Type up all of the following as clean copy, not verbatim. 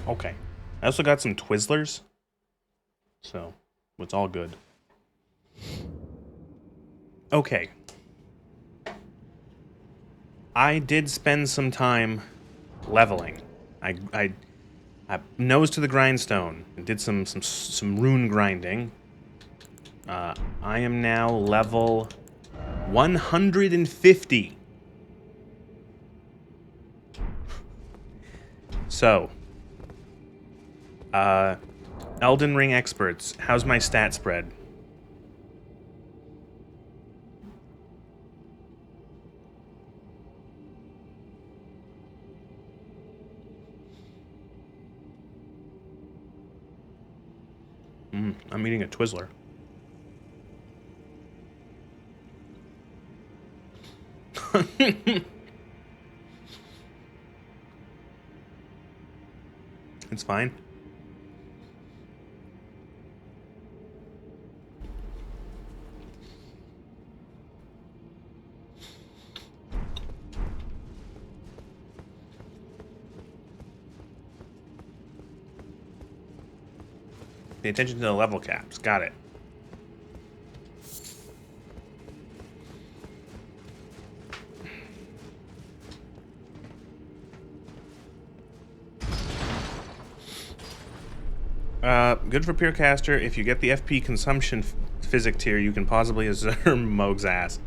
Okay. I also got some Twizzlers. So, it's all good. Okay. I did spend some time leveling. I nose to the grindstone and did some rune grinding. I am now level 150. So, Elden Ring experts, how's my stat spread? I'm eating a Twizzler. It's fine. Pay attention to the level caps. Got it. Good for Peercaster. If you get the FP consumption physic tier, you can possibly observe Moog's ass.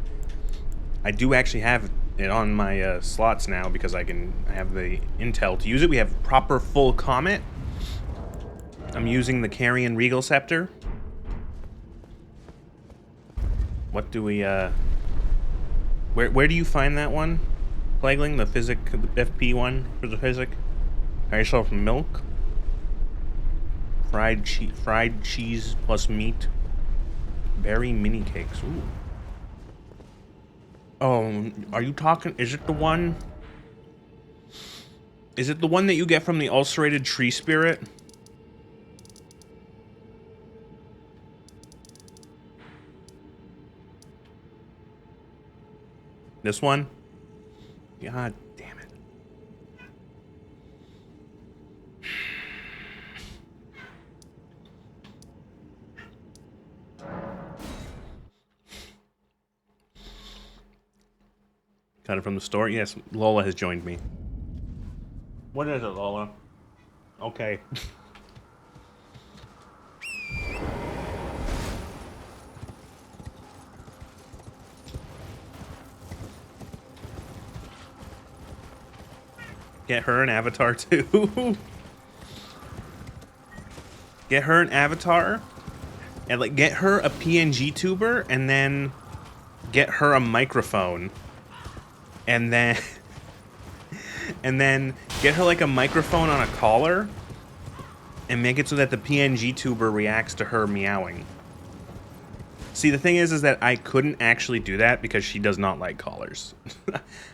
I do actually have it on my slots now because I have the intel to use it. We have proper full comet. I'm using the Carrion Regal Scepter. What do we, Where do you find that one? Plagueling, the FP one for the physic? Have yourself milk? Fried cheese plus meat. Berry mini cakes. Ooh. Oh, are you talking? Is it the one? Is it the one that you get from the ulcerated tree spirit? This one? God damn it. Got it from the store? Yes, Lola has joined me. What is it, Lola? Okay. Get her an avatar too. Get her an avatar, and like get her a PNG tuber, and then get her a microphone, and then get her like a microphone on a collar, and make it so that the PNG tuber reacts to her meowing. See, the thing is that I couldn't actually do that because she does not like collars.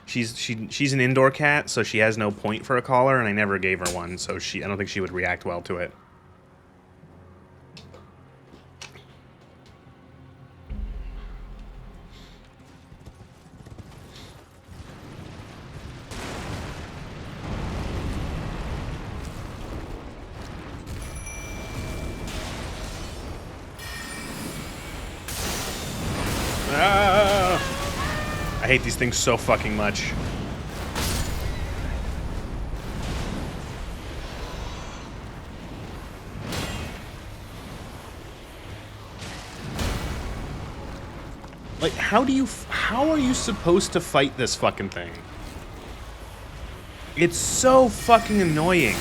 she's an indoor cat, so she has no point for a collar, and I never gave her one, so I don't think she would react well to it. I hate these things so fucking much. Like, how are you supposed to fight this fucking thing? It's so fucking annoying.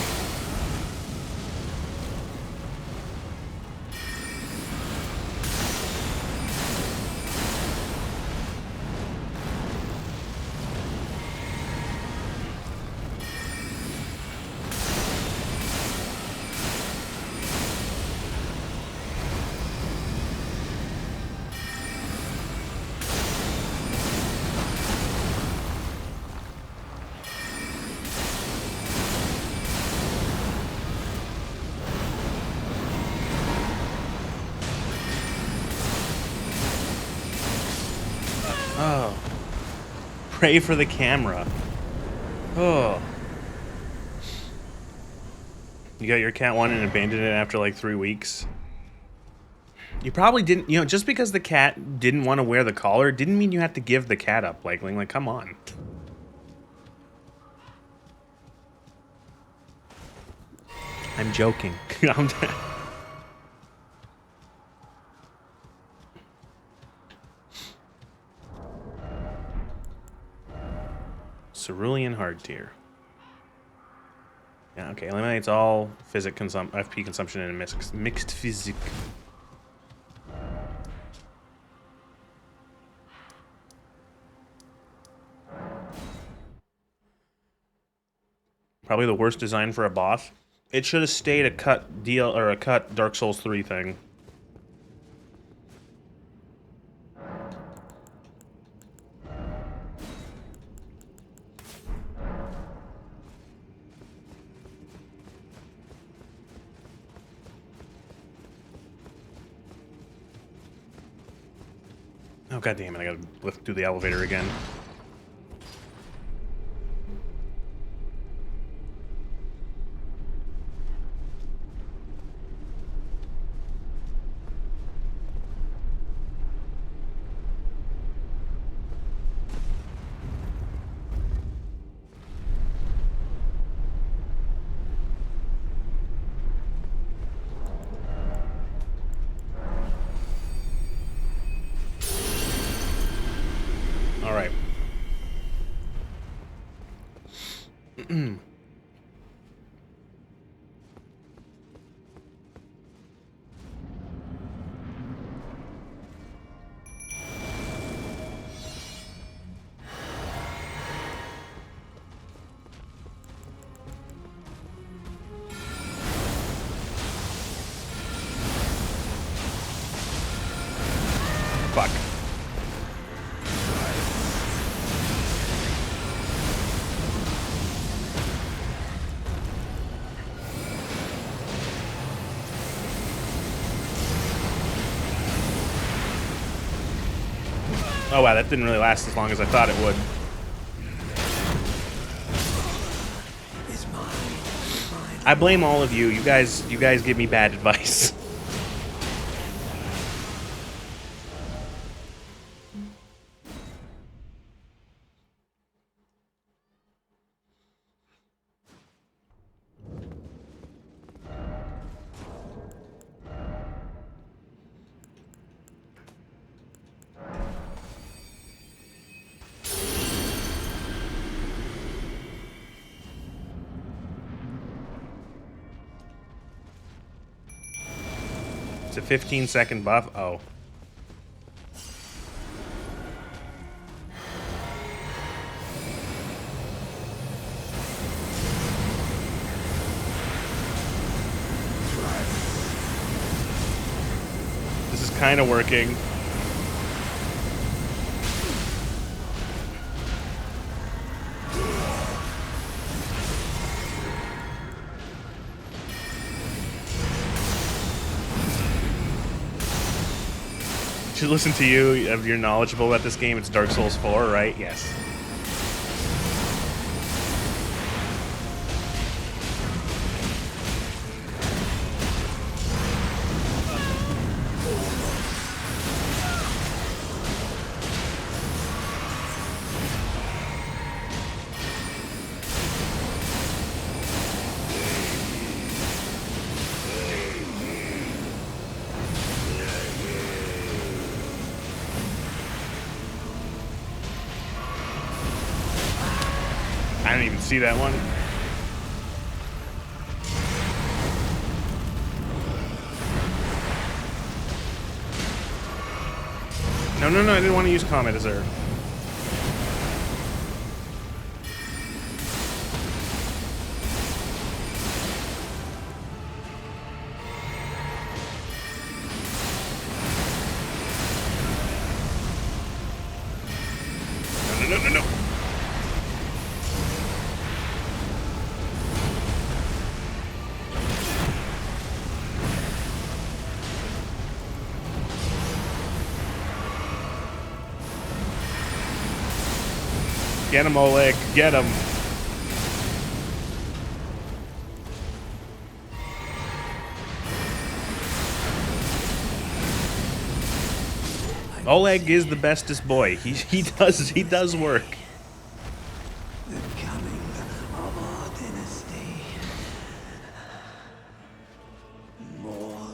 Oh. Pray for the camera. Oh. You got your cat one and abandoned it after like 3 weeks. You probably didn't, you know, just because the cat didn't want to wear the collar didn't mean you had to give the cat up. Like, come on. I'm joking. Cerulean Hardtier. Yeah, okay. Eliminates all FP consumption and mixed physique. Probably the worst design for a boss. It should have stayed a cut deal or a cut Dark Souls 3 thing. Oh, god damn it, I gotta lift through the elevator again. Alright. Fuck. Oh wow, that didn't really last as long as I thought it would. I blame all of you. You guys give me bad advice. It's a 15-second buff. Oh. This is kind of working. Should listen to you. If you're knowledgeable about this game, it's Dark Souls 4, right? Yes. I didn't even see that one. No, no, no, I didn't want to use Comet as her. No, no, no, no, no. Get him, Oleg. Get him. Oleg is the bestest boy. He does work. The coming of our dynasty. More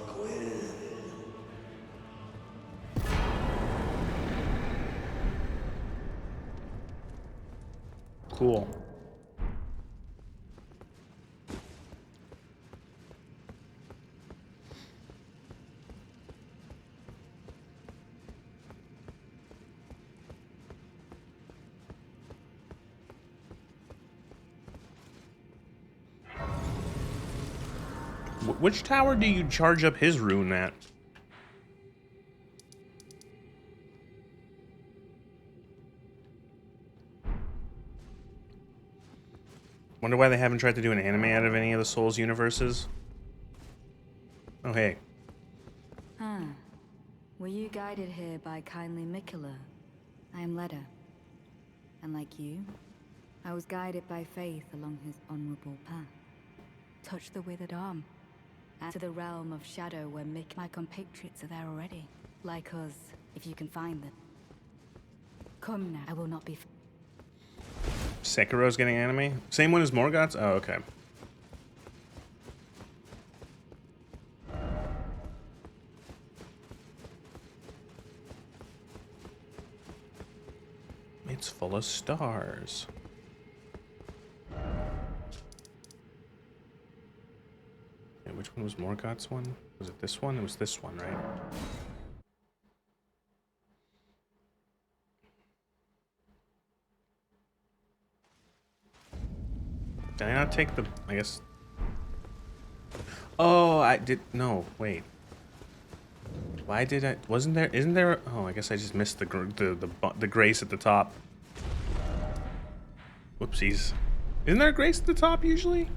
Cool. Which tower do you charge up his rune at? Wonder why they haven't tried to do an anime out of any of the Souls universes. Oh, hey. Ah, were you guided here by kindly Mikula? I am Leda. And like you, I was guided by faith along his honorable path. Touch the withered arm. And to the realm of shadow where my compatriots are there already. Like us, if you can find them. Come now, I will not be... Sekiro's getting anime? Same one as Morgoth's? Oh, okay. It's full of stars. Yeah, which one was Morgoth's one? Was it this one? It was this one, right? Did I not take the... I guess... Oh, I did... No, wait. Why did I... Wasn't there... Isn't there... Oh, I guess I just missed the grace at the top. Whoopsies. Isn't there a grace at the top usually?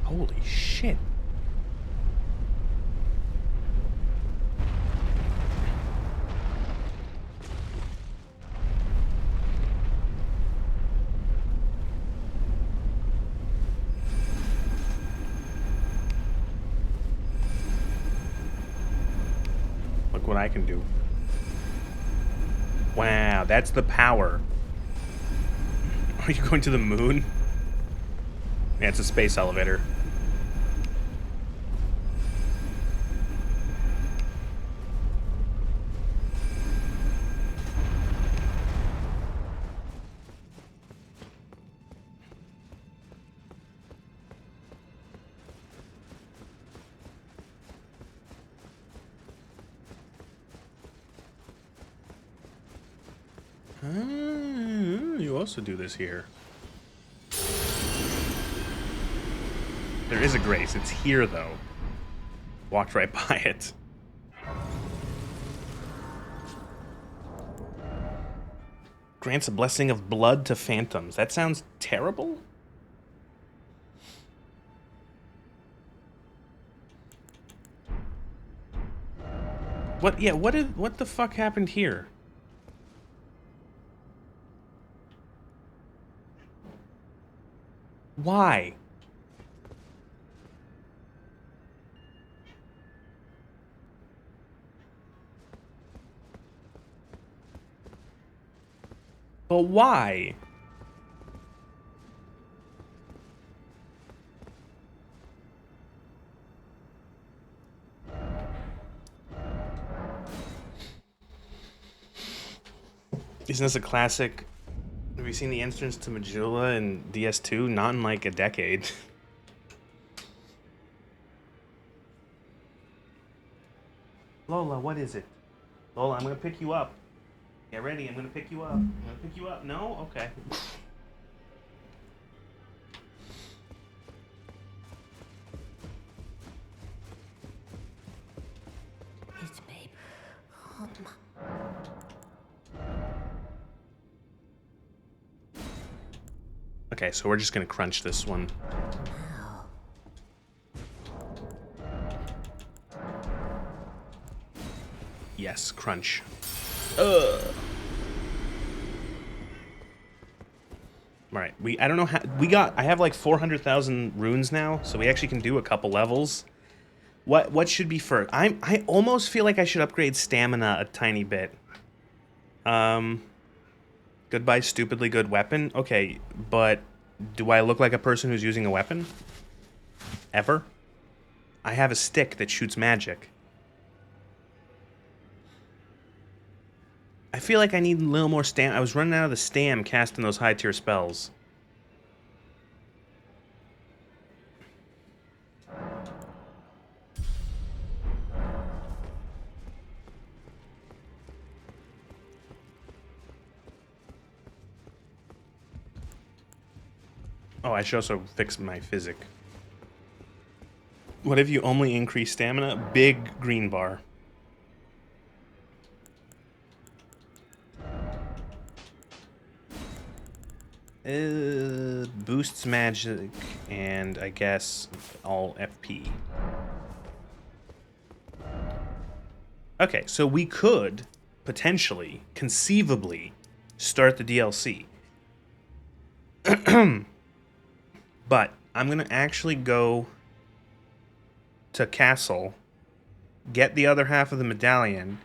Holy shit. Look what I can do. Wow, that's the power. Are you going to the moon? Yeah, it's a space elevator. You also do this here. There is a grace. It's here, though. Walked right by it. Grants a blessing of blood to phantoms. That sounds terrible. What? Yeah. What the fuck happened here? Why? But why? Isn't this a classic? Have you seen the entrance to Majula in DS2? Not in like a decade. Lola, what is it? Lola, I'm gonna pick you up. Get ready, I'm gonna pick you up. I'm gonna pick you up. No? Okay. It's babe. Okay, so we're just gonna crunch this one. Yes, crunch. Alright, I don't know how... I have like 400,000 runes now, so we actually can do a couple levels. What should be first? I almost feel like I should upgrade stamina a tiny bit. Goodbye, stupidly good weapon? Okay, but do I look like a person who's using a weapon? Ever? I have a stick that shoots magic. I feel like I need a little more stam. I was running out of the stam casting those high tier spells. Oh, I should also fix my physic. What if you only increase stamina? Big green bar. Boosts magic, and I guess all FP. Okay, so we could potentially, conceivably, start the DLC. But I'm gonna actually go to Castle, get the other half of the medallion,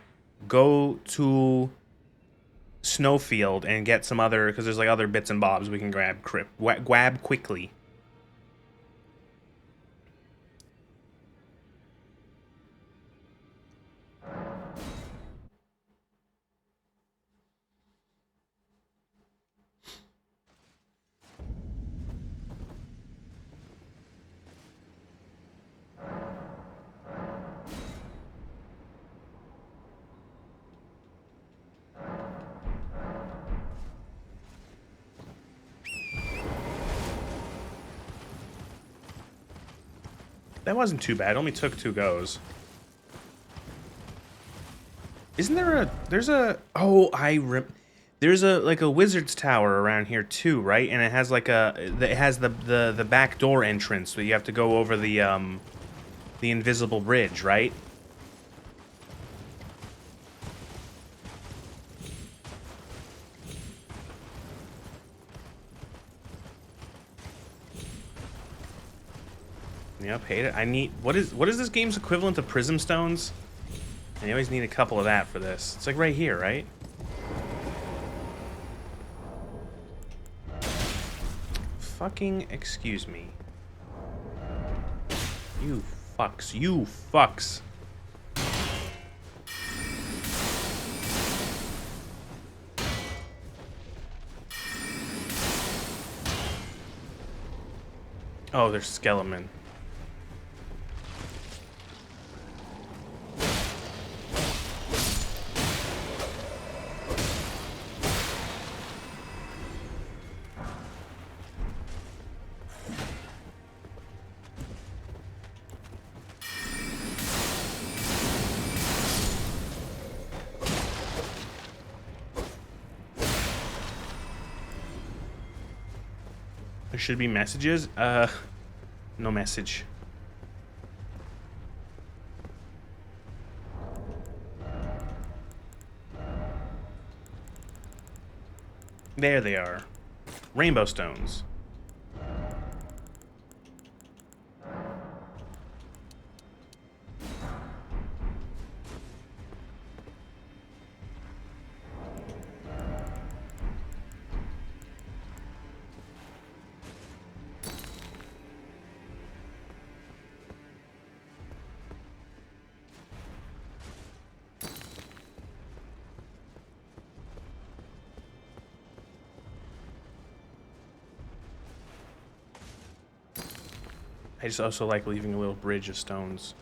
go to Snowfield and get some other, because there's like other bits and bobs we can grab quickly. That wasn't too bad. It only took 2 goes. Isn't there a... There's a... Oh, there's a, like, a wizard's tower around here, too, right? And it has, like, it has the back door entrance, so you have to go over the invisible bridge, right? Yep, hate it. I need... What is this game's equivalent to Prism Stones? I always need a couple of that for this. It's like right here, right? Fucking excuse me. You fucks. You fucks. Oh, there's skeleton. There should be messages. No message. There they are. Rainbow stones. I just also like leaving a little bridge of stones.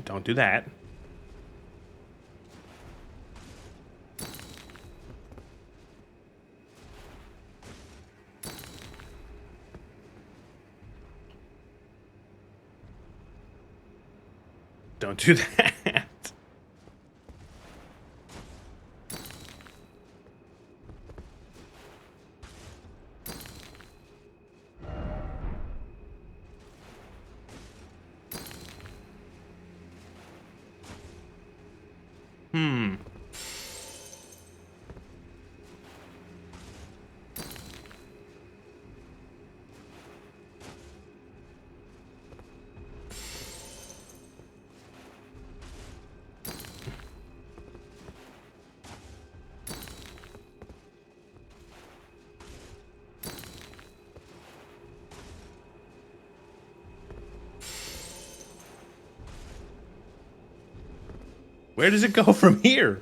Don't do that. Don't do that. Hmm. Where does it go from here?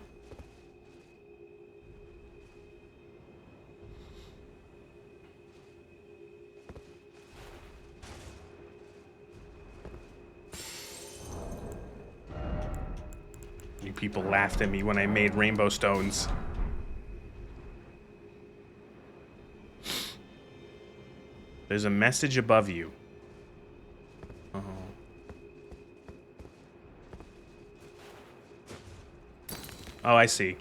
You people laughed at me when I made rainbow stones. There's a message above you. Oh. Oh, I see.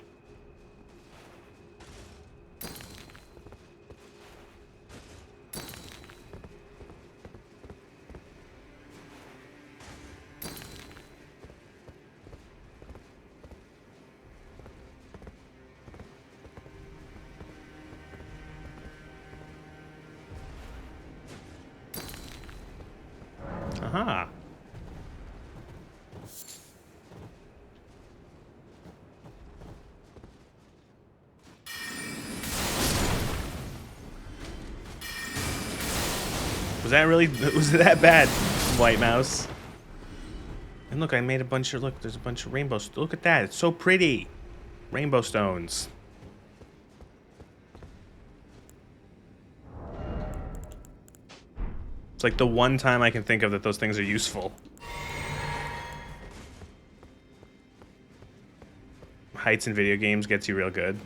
Aha. Was it that bad, White Mouse? And look, I made a bunch of, look, there's a bunch of rainbows. Look at that, it's so pretty. Rainbow stones. It's like the one time I can think of that those things are useful. Heights in video games gets you real good.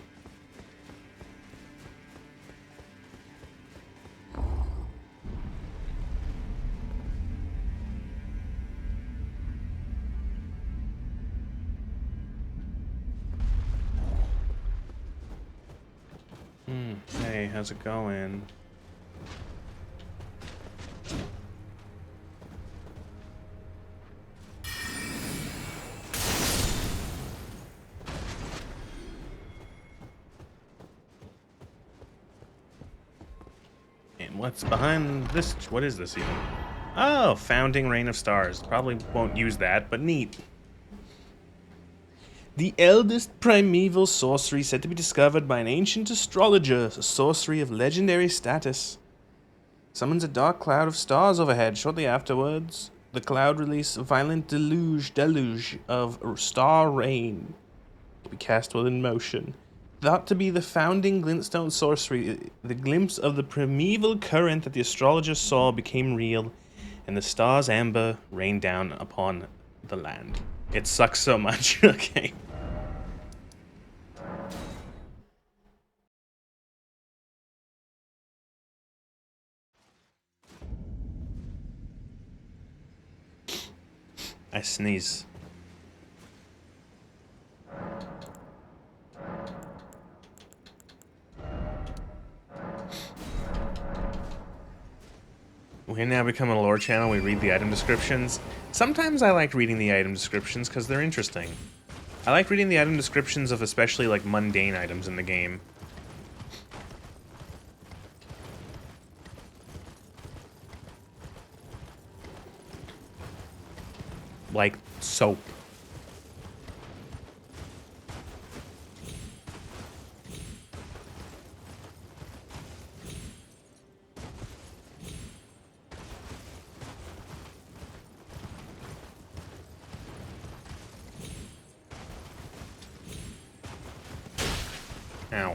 Hey, how's it going? And what's behind this? What is this even? Oh, Founding Reign of Stars. Probably won't use that, but neat. The eldest primeval sorcery said to be discovered by an ancient astrologer, a sorcery of legendary status. Summons a dark cloud of stars overhead. Shortly afterwards, the cloud releases a violent deluge of star rain to be cast within motion. Thought to be the founding glintstone sorcery, the glimpse of the primeval current that the astrologer saw became real, and the stars amber rained down upon the land. It sucks so much. Okay. I sneeze. We're now becoming a lore channel. We read the item descriptions. Sometimes I like reading the item descriptions because they're interesting. I like reading the item descriptions of especially like mundane items in the game. Like soap. Ow.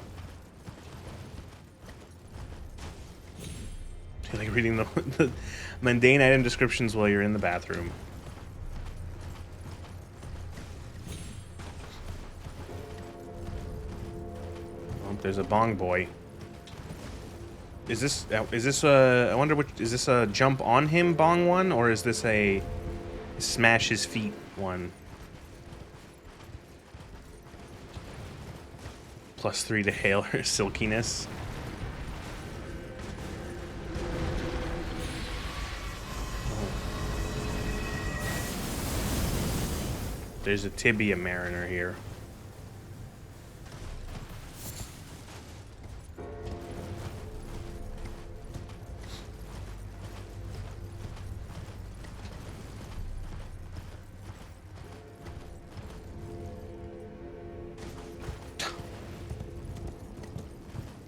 I like reading the mundane item descriptions while you're in the bathroom. Oh, there's a bong boy. Is this I wonder which, is this a jump on him bong one, or is this a smash his feet one? +3 to hail her silkiness. There's a tibia mariner here.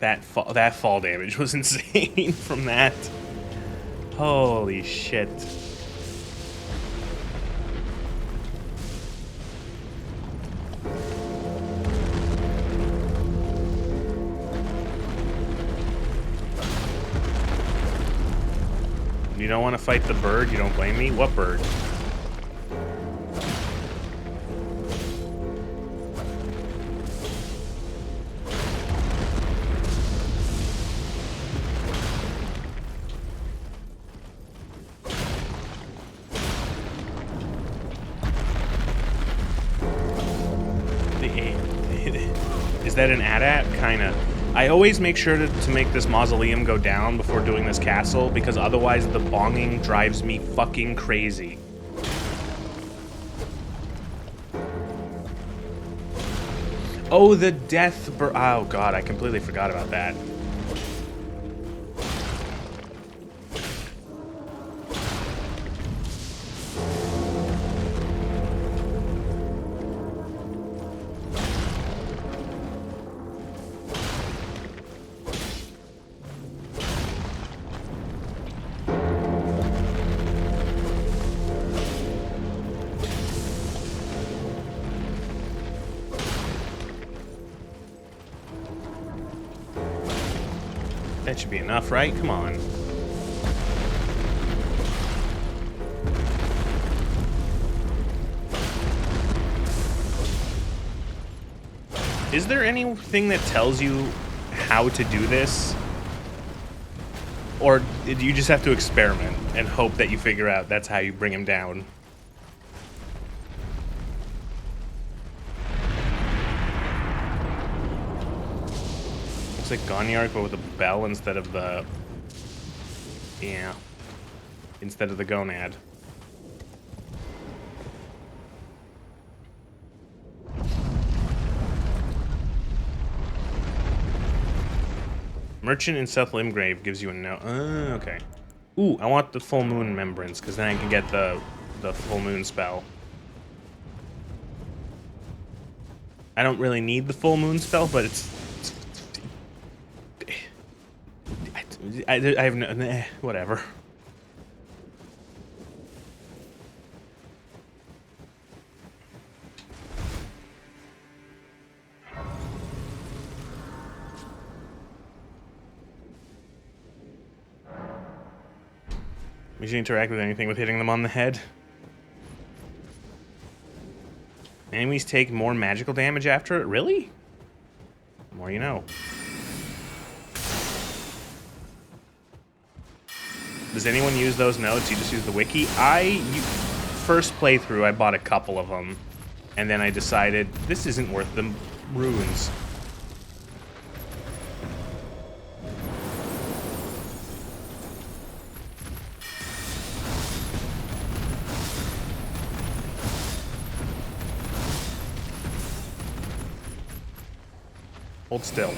That fall damage was insane from that. Holy shit. You don't want to fight the bird? You don't blame me? What bird? Is that an AT-AT? Kinda. I always make sure to make this mausoleum go down before doing this castle, because otherwise the bonging drives me fucking crazy. Oh, the death oh god, I completely forgot about that. That should be enough, right? Come on. Is there anything that tells you how to do this? Or do you just have to experiment and hope that you figure out that's how you bring him down? It's like Gonyark, but with a bell instead of the... Yeah. Instead of the gonad. Merchant in South Limgrave gives you a no... okay. Ooh, I want the full moon remembrance, because then I can get the full moon spell. I don't really need the full moon spell, but it's I have no... whatever. We should interact with anything with hitting them on the head. Enemies take more magical damage after it? Really? The more you know. Does anyone use those notes? You just use the wiki? First playthrough, I bought a couple of them. And then I decided, this isn't worth the runes. Hold still.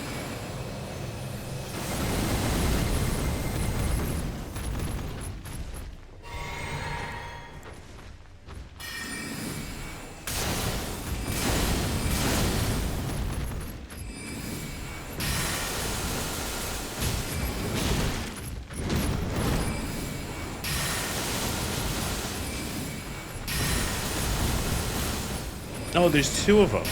Oh, there's two of them.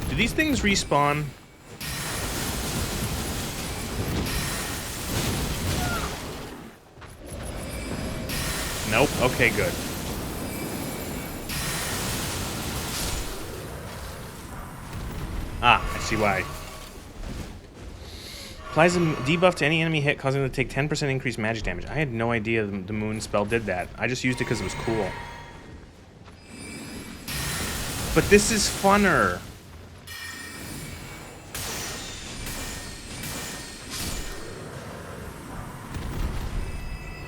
Do these things respawn? Nope. Okay, good. Ah, I see why. Applies a debuff to any enemy hit, causing them to take 10% increased magic damage. I had no idea the moon spell did that. I just used it because it was cool. But this is funner.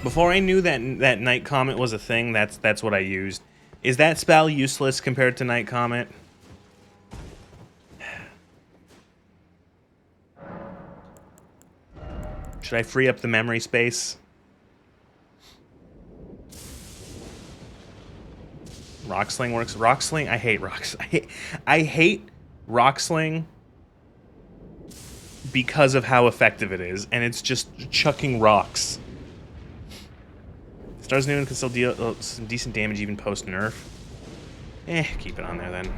Before I knew that Night Comet was a thing, that's what I used. Is that spell useless compared to Night Comet? Should I free up the memory space? Rock Sling works. Rock Sling? I hate rocks. I hate Rock Sling because of how effective it is, and it's just chucking rocks. Stars Noon can still deal some decent damage even post nerf. Keep it on there then.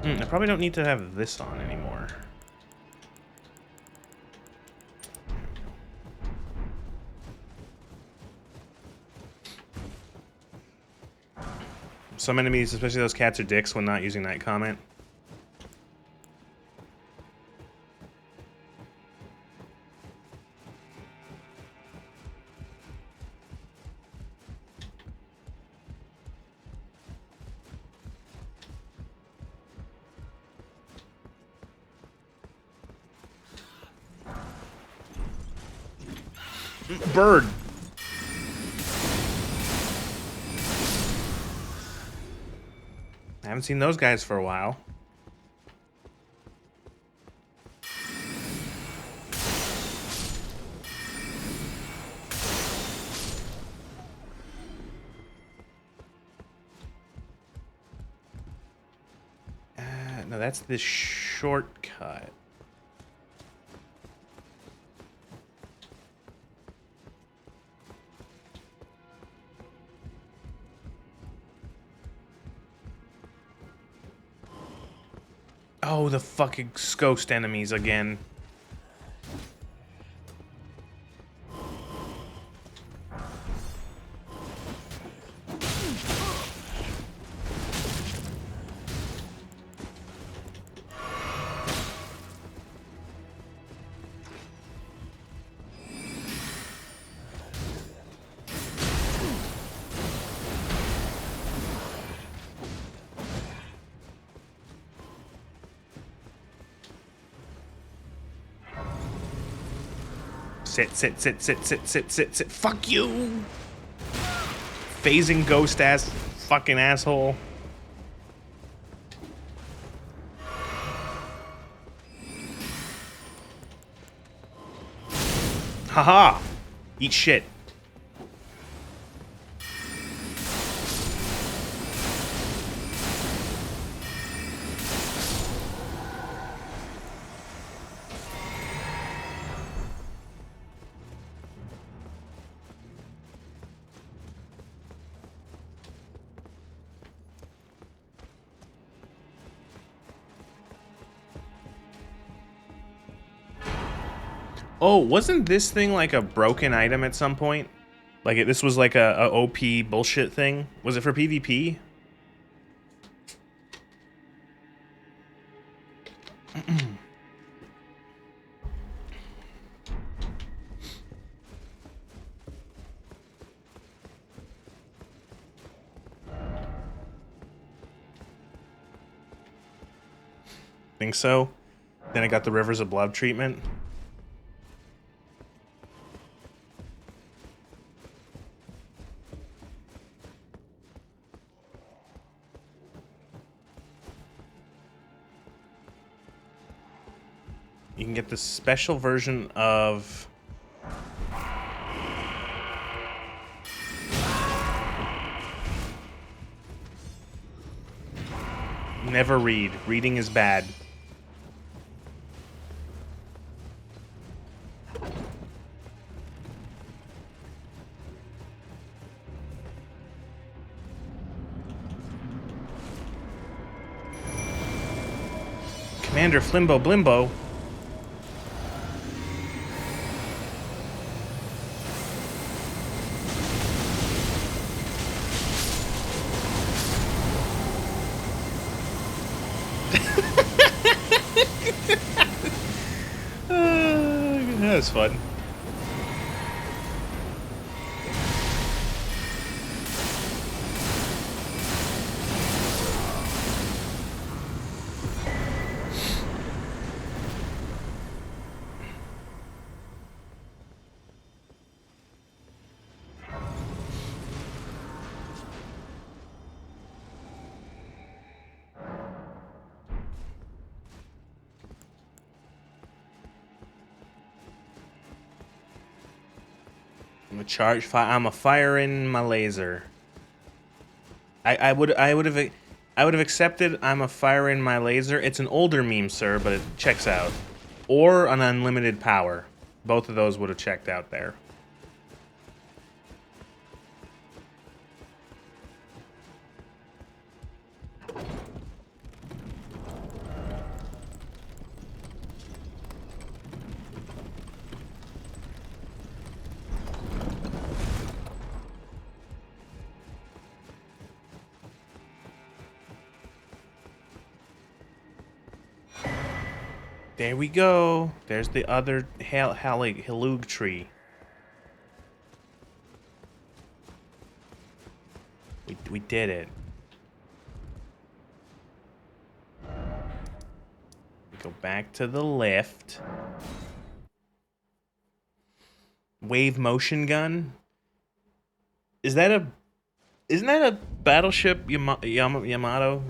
I probably don't need to have this on anymore. Some enemies, especially those cats, are dicks when not using night comment. Bird. I haven't seen those guys for a while. No, that's the shortcut. Oh, the fucking ghost enemies again. Sit. Fuck you! Phasing ghost ass fucking asshole. Haha! Eat shit. Oh, wasn't this thing like a broken item at some point? Like this was like a OP bullshit thing? Was it for PvP? Think so? Then I got the Rivers of Blood treatment. You can get the special version of... Never read. Reading is bad. Commander Flimbo Blimbo. That was fun. I'm a charge fire. I'm a firing my laser. I would have accepted I'm a firing my laser. It's an older meme, sir, but it checks out. Or an unlimited power. Both of those would have checked out there. There we go. There's the other Halug tree. We did it. We go back to the left. Wave motion gun. Isn't that a battleship Yamato?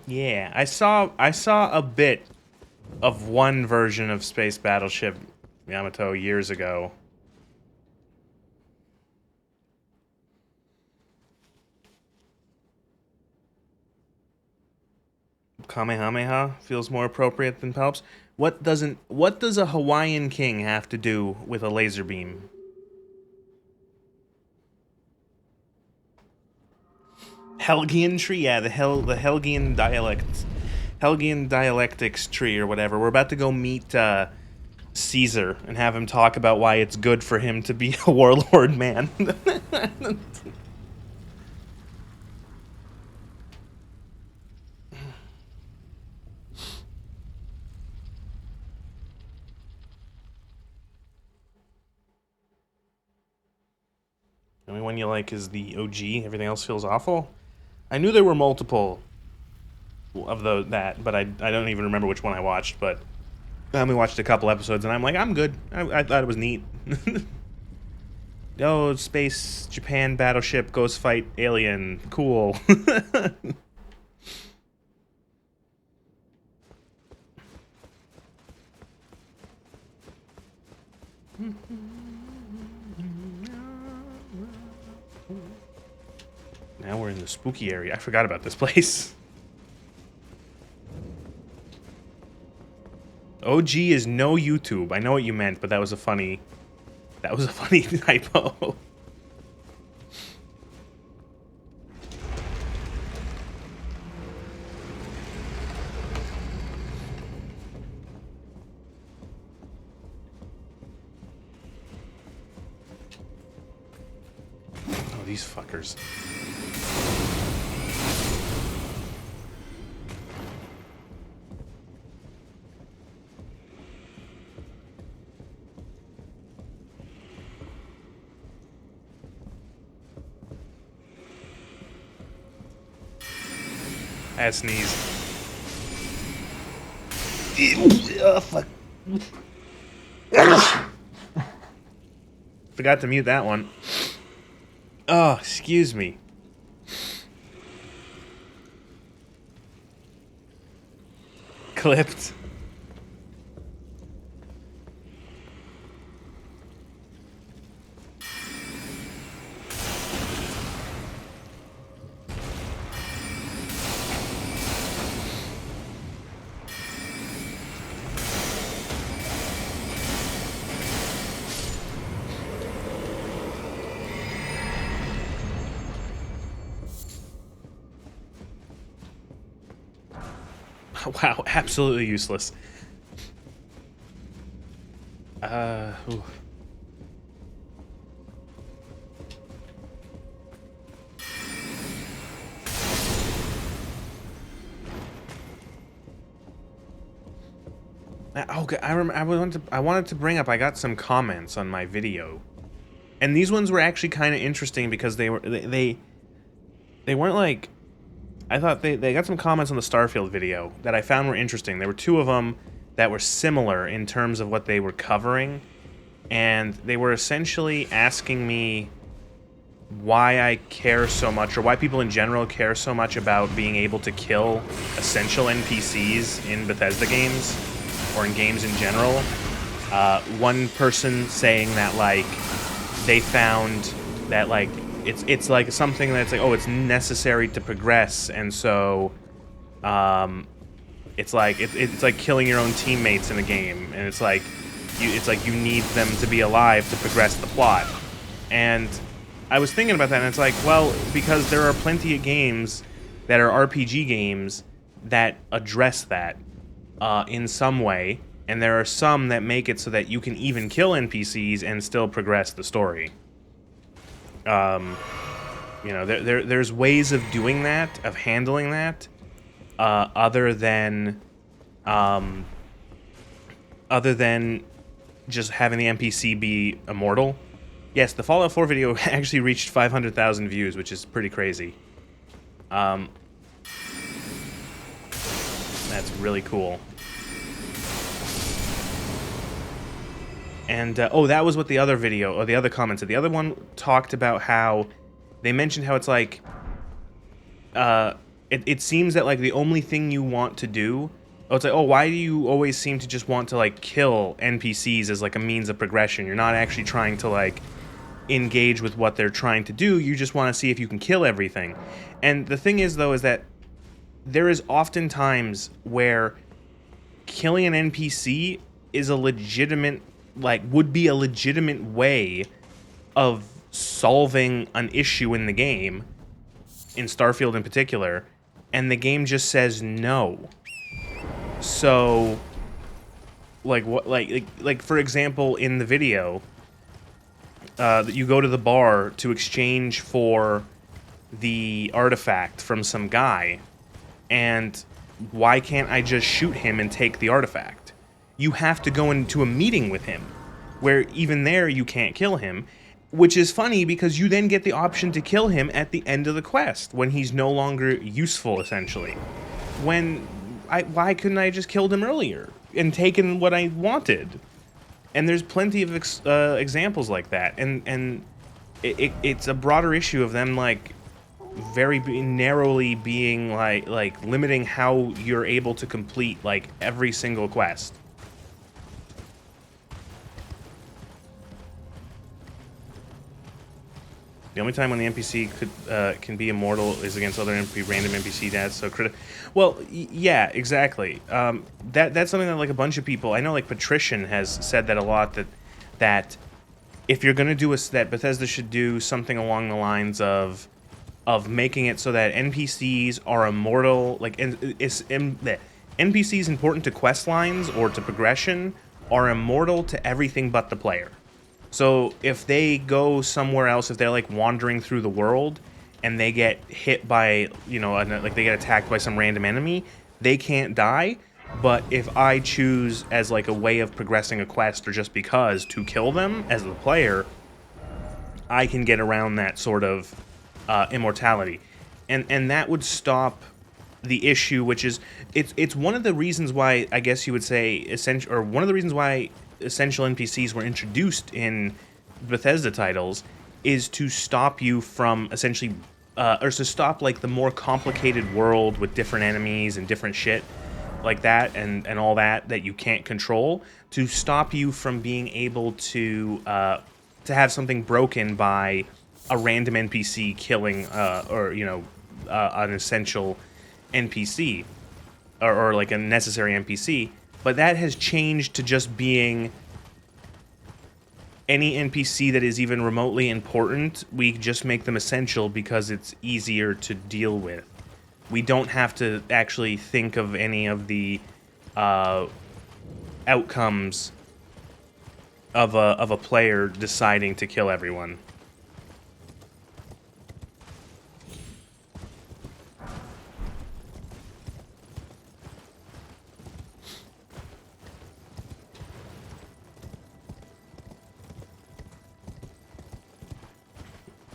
Yeah, I saw a bit of one version of Space Battleship Yamato years ago. Kamehameha feels more appropriate than Palps. What does a Hawaiian king have to do with a laser beam? Helgian tree, yeah, the Helgian dialectics tree or whatever. We're about to go meet Caesar and have him talk about why it's good for him to be a warlord man. The only one you like is the OG. Everything else feels awful. I knew there were multiple of that, but I don't even remember which one I watched. But I only watched a couple episodes, and I'm like, I'm good. I thought it was neat. Oh, space Japan battleship goes fight alien. Cool. Now we're in the spooky area. I forgot about this place. OG is no YouTube. I know what you meant, but that was a funny typo. Oh, these fuckers. I sneeze. Oh, fuck. Forgot to mute that one. Oh, excuse me. Clipped. Wow, absolutely useless. Ooh. Okay, I wanted to bring up. I got some comments on my video, and these ones were actually kind of interesting because they weren't like. I thought they got some comments on the Starfield video that I found were interesting. There were two of them that were similar in terms of what they were covering, and they were essentially asking me why I care so much, or why people in general care so much about being able to kill essential NPCs in Bethesda games, or in games in general. One person saying that, like, they found that, like, it's like something that's like, oh, it's necessary to progress, and so, it's like it's like killing your own teammates in a game, and it's like you need them to be alive to progress the plot. And I was thinking about that, and it's like, well, because there are plenty of games that are RPG games that address that in some way, and there are some that make it so that you can even kill NPCs and still progress the story. You know, there's ways of doing that, of handling that, other than just having the NPC be immortal. Yes, the Fallout 4 video actually reached 500,000 views, which is pretty crazy. That's really cool. And, oh, that was what the other video, or the other comment said. The other one talked about how, they mentioned how it's like, it seems that, like, the only thing you want to do, oh, it's like, oh, why do you always seem to just want to, like, kill NPCs as, like, a means of progression? You're not actually trying to, like, engage with what they're trying to do. You just want to see if you can kill everything. And the thing is, though, is that there is often times where killing an NPC is a legitimate, like, would be a legitimate way of solving an issue in the game, in Starfield in particular, and the game just says no. So, like, what, like for example, in the video, that you go to the bar to exchange for the artifact from some guy, and why can't I just shoot him and take the artifact? You have to go into a meeting with him, where even there you can't kill him, which is funny because you then get the option to kill him at the end of the quest, when he's no longer useful, essentially. Why couldn't I just killed him earlier and taken what I wanted? And there's plenty of examples like that, and it's a broader issue of them, like, very narrowly being like limiting how you're able to complete, like, every single quest. The only time when the NPC can be immortal is against other random NPC that's so critical. Well, yeah, exactly. That's something that, like, a bunch of people, I know, like, Patrician has said that a lot, that if you're gonna do that Bethesda should do something along the lines of making it so that NPCs are immortal, like, NPCs important to quest lines or to progression are immortal to everything but the player. So if they go somewhere else, if they're, like, wandering through the world and they get hit by, you know, like, they get attacked by some random enemy, they can't die. But if I choose as, like, a way of progressing a quest or just because to kill them as the player, I can get around that sort of immortality. And that would stop the issue, which is, it's one of the reasons why, I guess you would say, essential, or one of the reasons why essential NPCs were introduced in Bethesda titles, is to stop you from essentially, or to stop, like, the more complicated world with different enemies and different shit like that, and all that you can't control, to stop you from being able to have something broken by a random NPC killing, or, you know, an essential NPC, or like a necessary NPC. But that has changed to just being any NPC that is even remotely important, we just make them essential because it's easier to deal with. We don't have to actually think of any of the outcomes of a player deciding to kill everyone.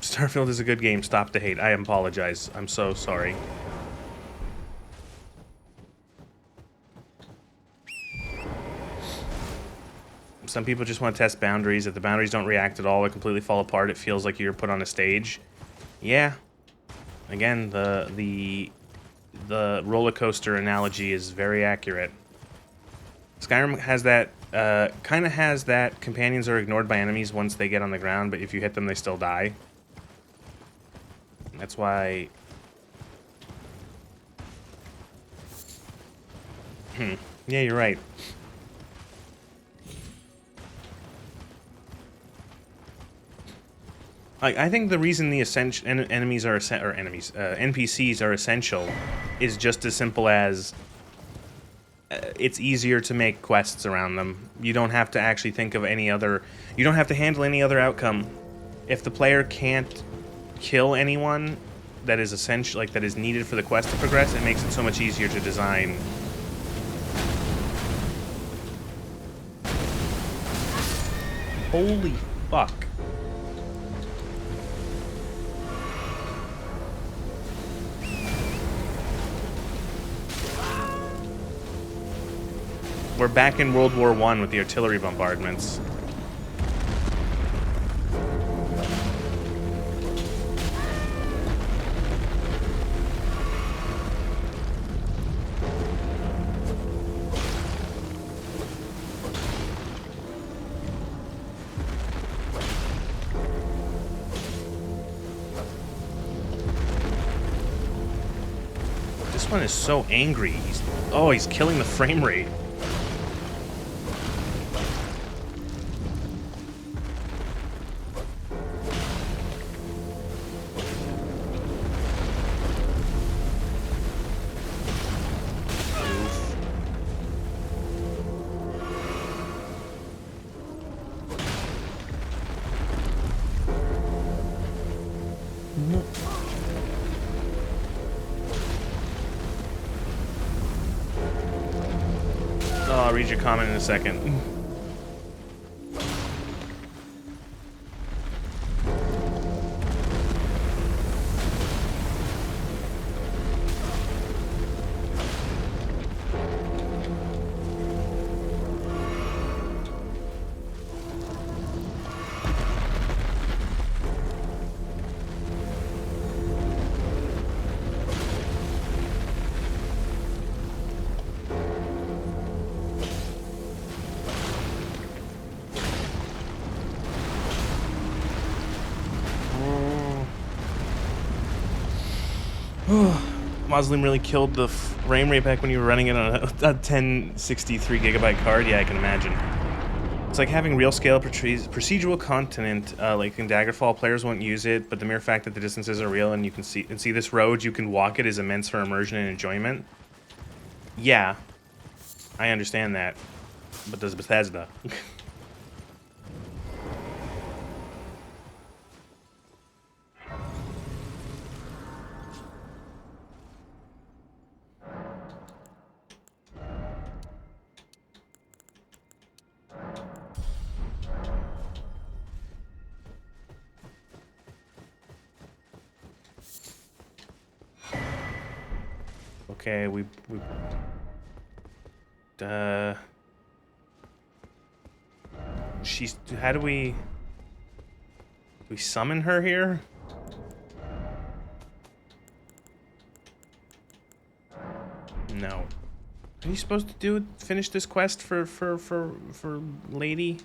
Starfield is a good game. Stop the hate. I apologize. I'm so sorry. Some people just want to test boundaries. If the boundaries don't react at all or completely fall apart, it feels like you're put on a stage. Yeah. Again, the roller coaster analogy is very accurate. Skyrim has that, kind of has that companions are ignored by enemies once they get on the ground, but if you hit them, they still die. That's why... Yeah, you're right. I think the reason the enemies are NPCs are essential is just as simple as it's easier to make quests around them. You don't have to actually think of any other... You don't have to handle any other outcome. If the player can't kill anyone that is essential, like that is needed for the quest to progress, it makes it so much easier to design. Holy fuck. We're back in World War I with the artillery bombardments. This one is so angry. He's killing the frame rate. I'll read your comment in a second. Muslim really killed the frame rate back when you were running it on a 1063 gigabyte card. Yeah, I can imagine. It's like having real scale procedural content, like in Daggerfall. Players won't use it, but the mere fact that the distances are real and you can see this road, you can walk it, is immense for immersion and enjoyment. Yeah, I understand that, but does Bethesda? Okay, she's... How do we summon her here? No. Are you supposed to finish this quest for lady?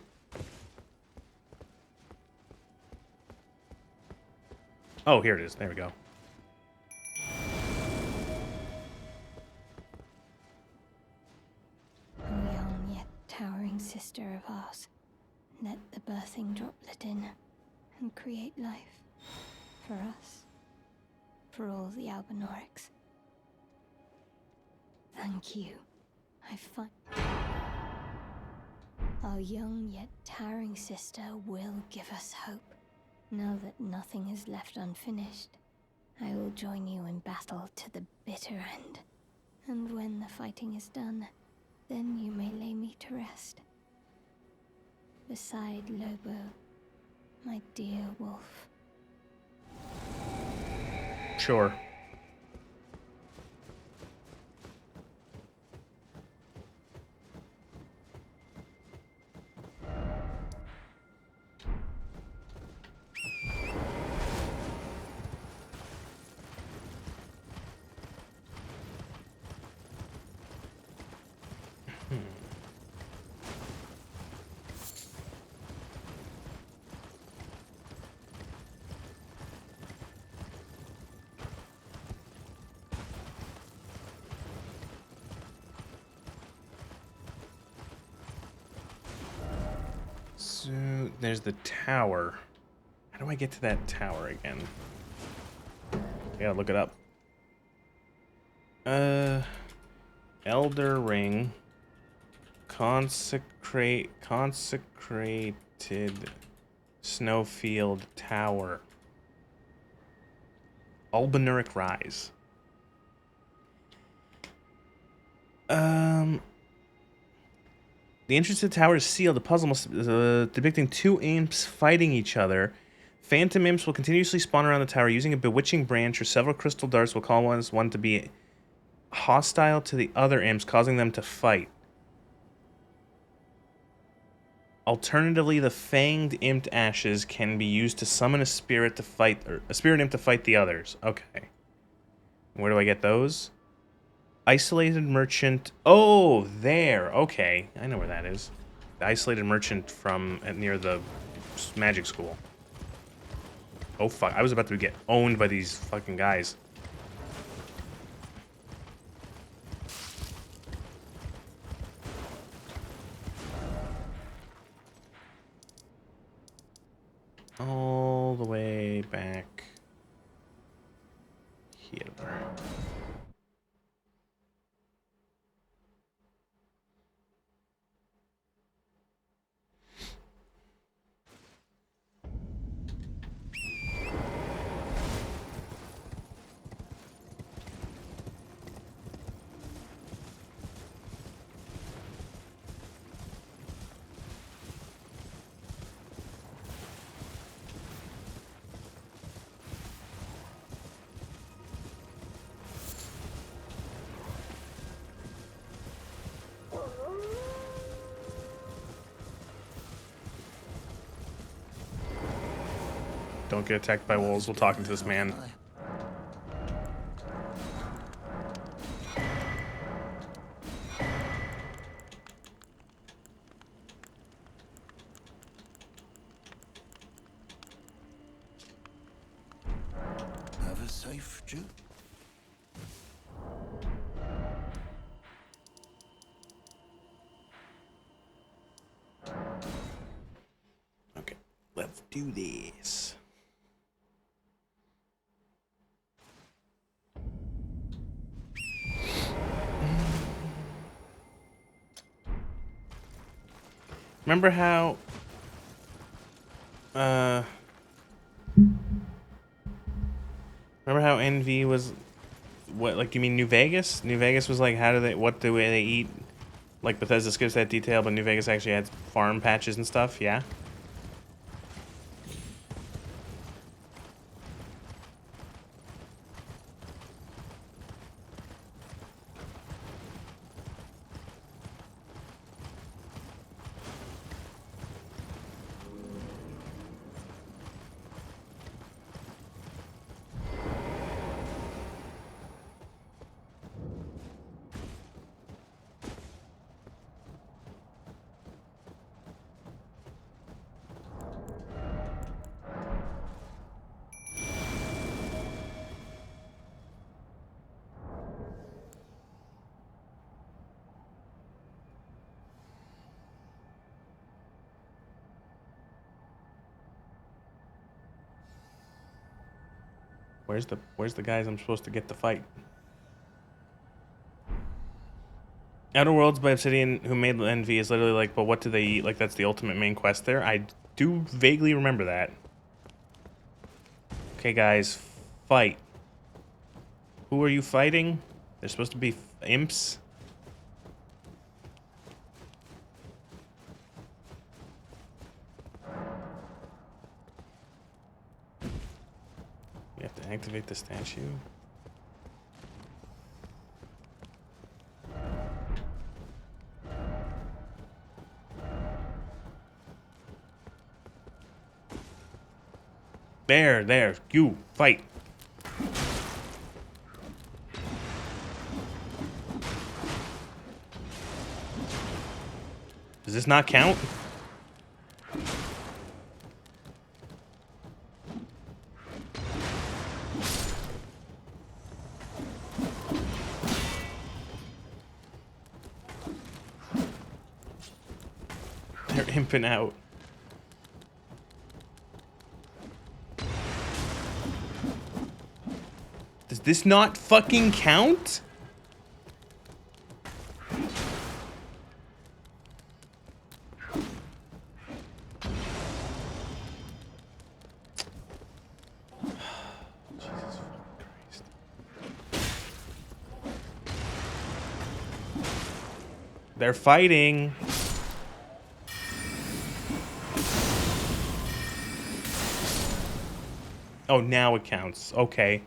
Oh, here it is. There we go. O young yet towering sister of ours, let the birthing droplet in and create life for us, for all the Albinorics. Thank you. Our young yet towering sister will give us hope. Now that nothing is left unfinished, I will join you in battle to the bitter end. And when the fighting is done, then you may lay me to rest. Beside Lobo, my dear wolf. Sure. There's the tower. How do I get to that tower again? I gotta look it up. Elder Ring. Consecrated Snowfield Tower. Albanuric Rise. The entrance to the tower is sealed. The puzzle must depicting two imps fighting each other. Phantom imps will continuously spawn around the tower. Using a bewitching branch or several crystal darts will cause one to be hostile to the other imps, causing them to fight. Alternatively, the fanged imp ashes can be used to summon a spirit to fight, or a spirit imp to fight the others. Okay. Where do I get those? Isolated merchant. Oh, there. Okay, I know where that is. The isolated merchant from near the magic school. Oh fuck! I was about to get owned by these fucking guys. All the way back here. Don't get attacked by wolves while talking to this man. Have a safe trip. Okay, let's do this. Remember how NV was what, like, you mean New Vegas? New Vegas was like, what the way they eat? Like Bethesda skips that detail, but New Vegas actually had farm patches and stuff, yeah? Where's the guys I'm supposed to get to fight? Outer Worlds by Obsidian, who made Envy, is literally like, but what do they eat? Like, that's the ultimate main quest there. I do vaguely remember that. Okay, guys, fight. Who are you fighting? They're supposed to be imps. You have to activate the statue. There, you, fight. Does this not count? They're imping out. this not fucking count? They're fighting. Oh, now it counts. Okay.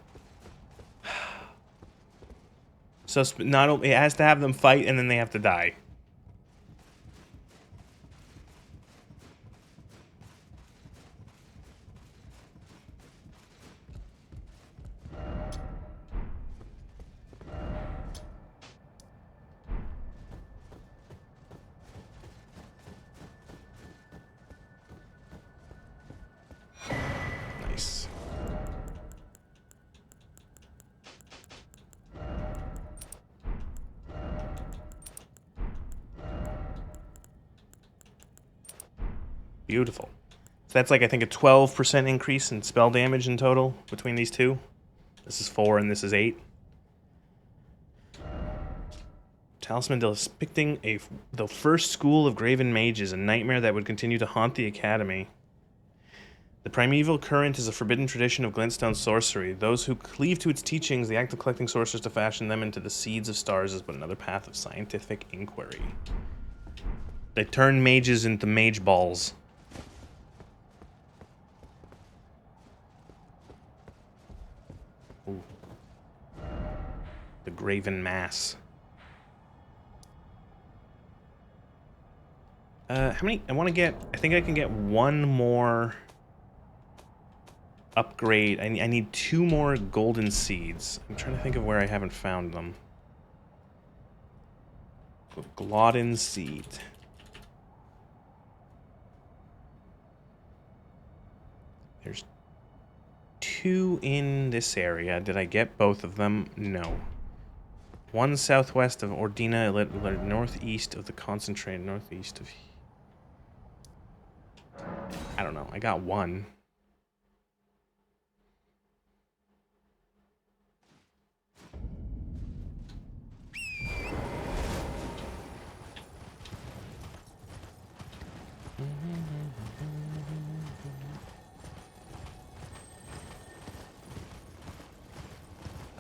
So not only it has to have them fight and then they have to die. Nice. Beautiful. So that's like, I think, a 12% increase in spell damage in total between these two. This is 4 and this is 8. Talisman depicting the first school of Graven Mages, a nightmare that would continue to haunt the Academy. The primeval current is a forbidden tradition of glintstone sorcery. Those who cleave to its teachings, the act of collecting sorcerers to fashion them into the seeds of stars, is but another path of scientific inquiry. They turn mages into mage balls. Ooh. The Graven Mass. How many? I want to get. I think I can get one more upgrade. I need 2 more golden seeds. I'm trying to think of where I haven't found them. Glodden seed. There's 2 in this area. Did I get both of them? No. 1 southwest of Ordina, northeast of the concentrated, northeast of... I don't know. I got 1.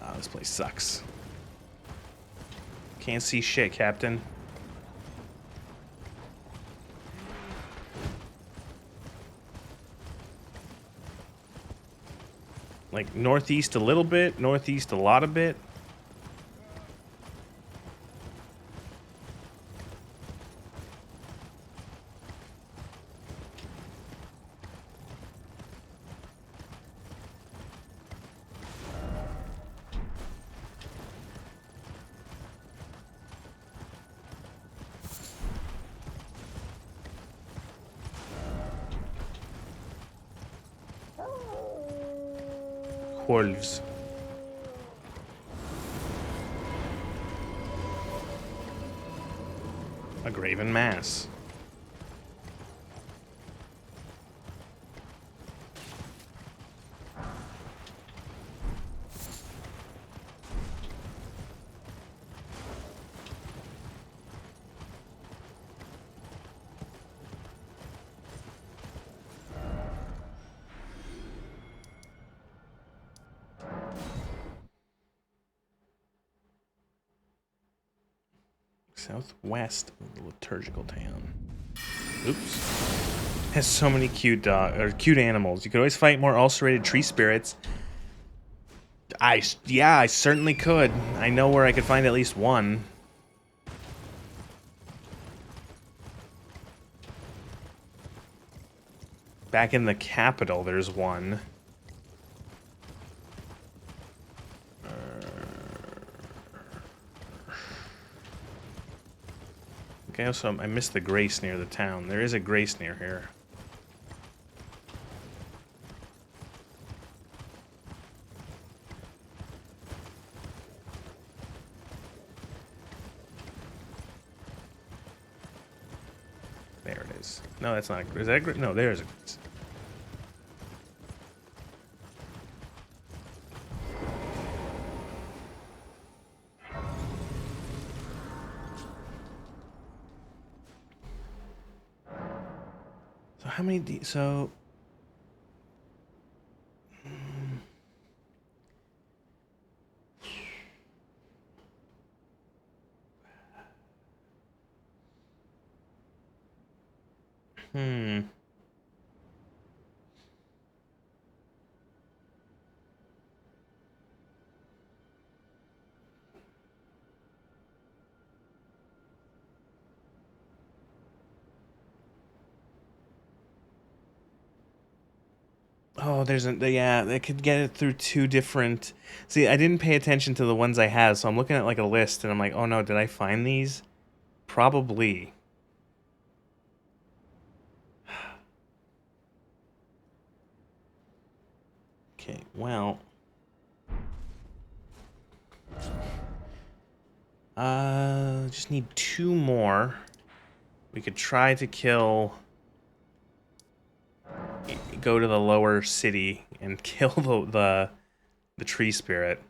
Oh, this place sucks. Can't see shit, Captain. Like, northeast a little bit, northeast a lot of bit. Wolves. A graven mass. Southwest of the liturgical town. Oops. Has so many cute animals. You could always fight more ulcerated tree spirits. Yeah, I certainly could. I know where I could find at least one. Back in the capital, there's one. Okay, also, I missed the grace near the town. There is a grace near here. There it is. No, that's not a grace. Is that a grace? No, there's a grace. how many so hmm. Oh, there's a yeah, they could get it through two different. See, I didn't pay attention to the ones I have, so I'm looking at like a list and I'm like, "Oh no, did I find these?" Probably. Okay, well, just need two more. We could try to go to the lower city and kill the tree spirit.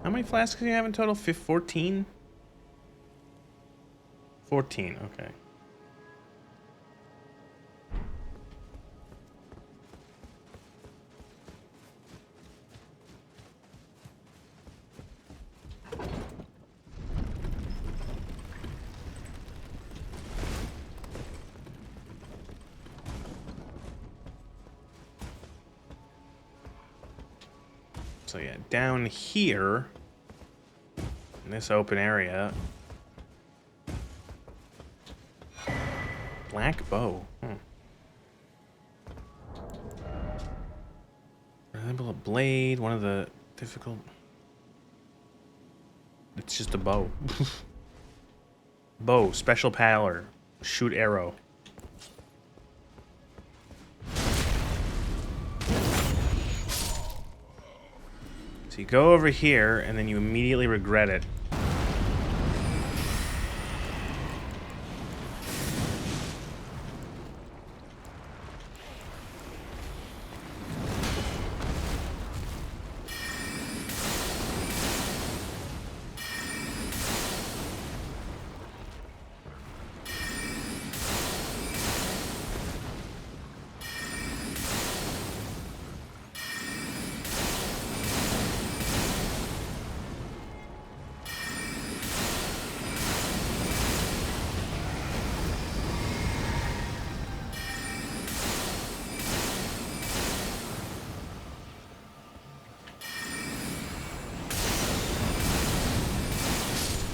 How many flasks do you have in total? 14? 14, okay. So yeah, down here, in this open area, black bow. Resemble a blade, one of the difficult... It's just a bow. Bow, special power, shoot arrow. So you go over here, and then you immediately regret it.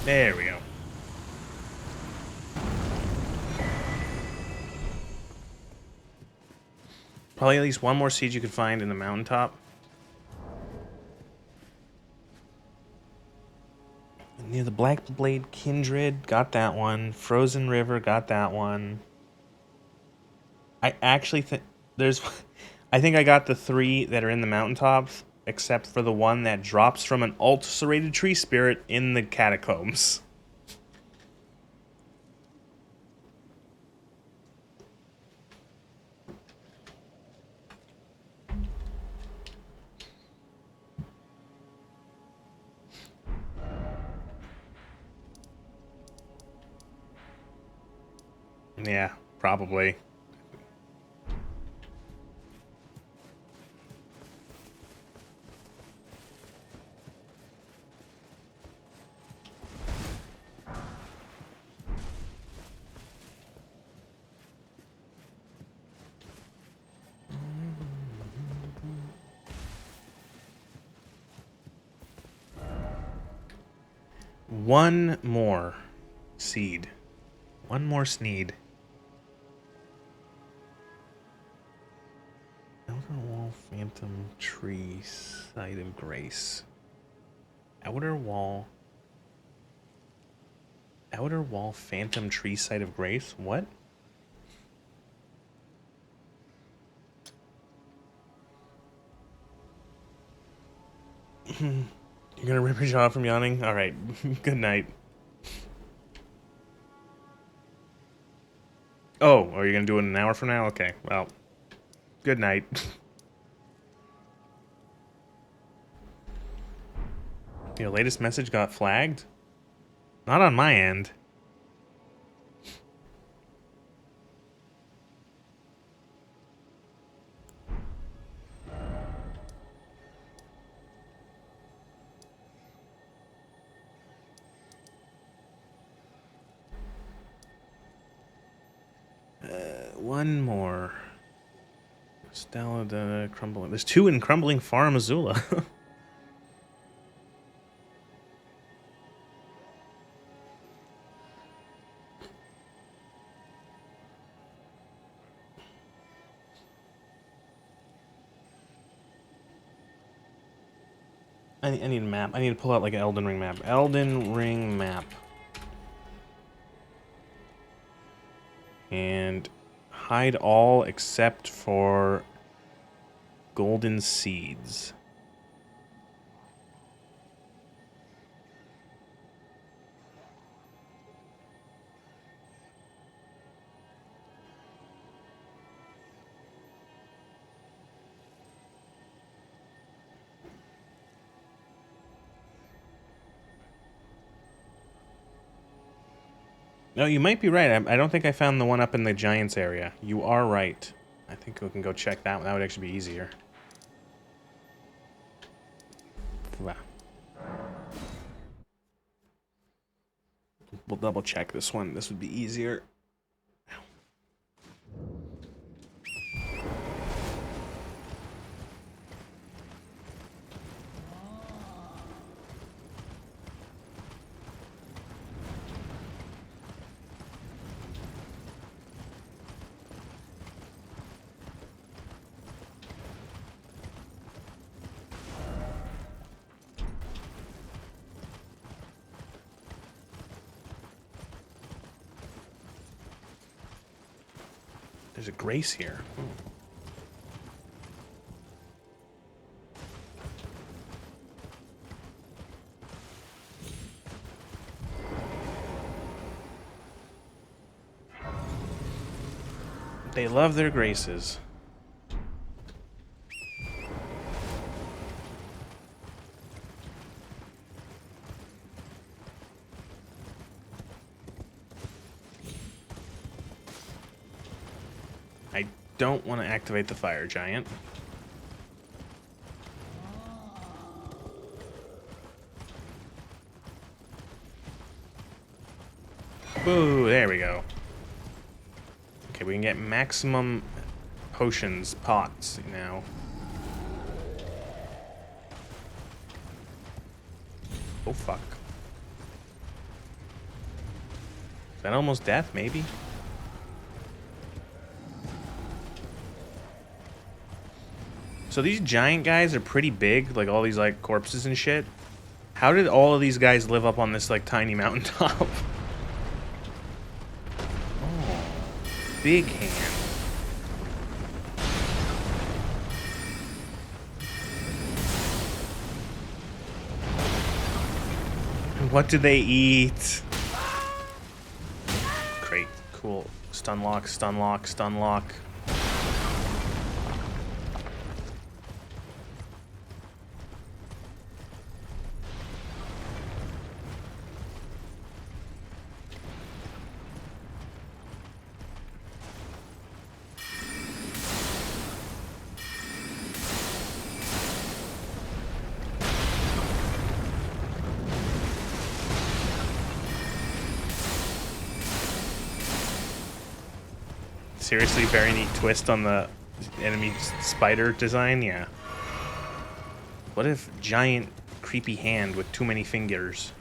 There we go. Probably at least one more siege you can find in the mountaintop. Near the Black Blade Kindred, got that one. Frozen River, got that one. I actually think there's... I think I got the 3 that are in the mountaintops, except for the one that drops from an ulcerated tree spirit in the catacombs. Yeah, probably. One more seed. One more sneed. Elder Wall Phantom Tree, Site of Grace. Outer wall. Outer wall phantom tree site of grace? What? You're gonna rip your jaw from yawning? Alright, good night. Oh, are you gonna do it in an hour from now? Okay, well, good night. Your latest message got flagged? Not on my end. One more. Stella the Crumbling. There's two in Crumbling Farm, Azula. I need a map. I need to pull out like an Elden Ring map. Elden Ring map. And hide all except for golden seeds. No, you might be right. I don't think I found the one up in the Giants area. You are right. I think we can go check that one. That would actually be easier. Wow. We'll double check this one. This would be easier. There's a grace here. They love their graces. I don't want to activate the fire giant. Boo, there we go. Okay, we can get maximum potions pots now. Oh fuck. Is that almost death, maybe? So these giant guys are pretty big, like all these like corpses and shit. How did all of these guys live up on this like tiny mountaintop? Oh, big hand. What do they eat? Great, cool. Stun lock, stun lock, stun lock. Seriously, very neat twist on the enemy spider design, yeah. What if giant creepy hand with too many fingers?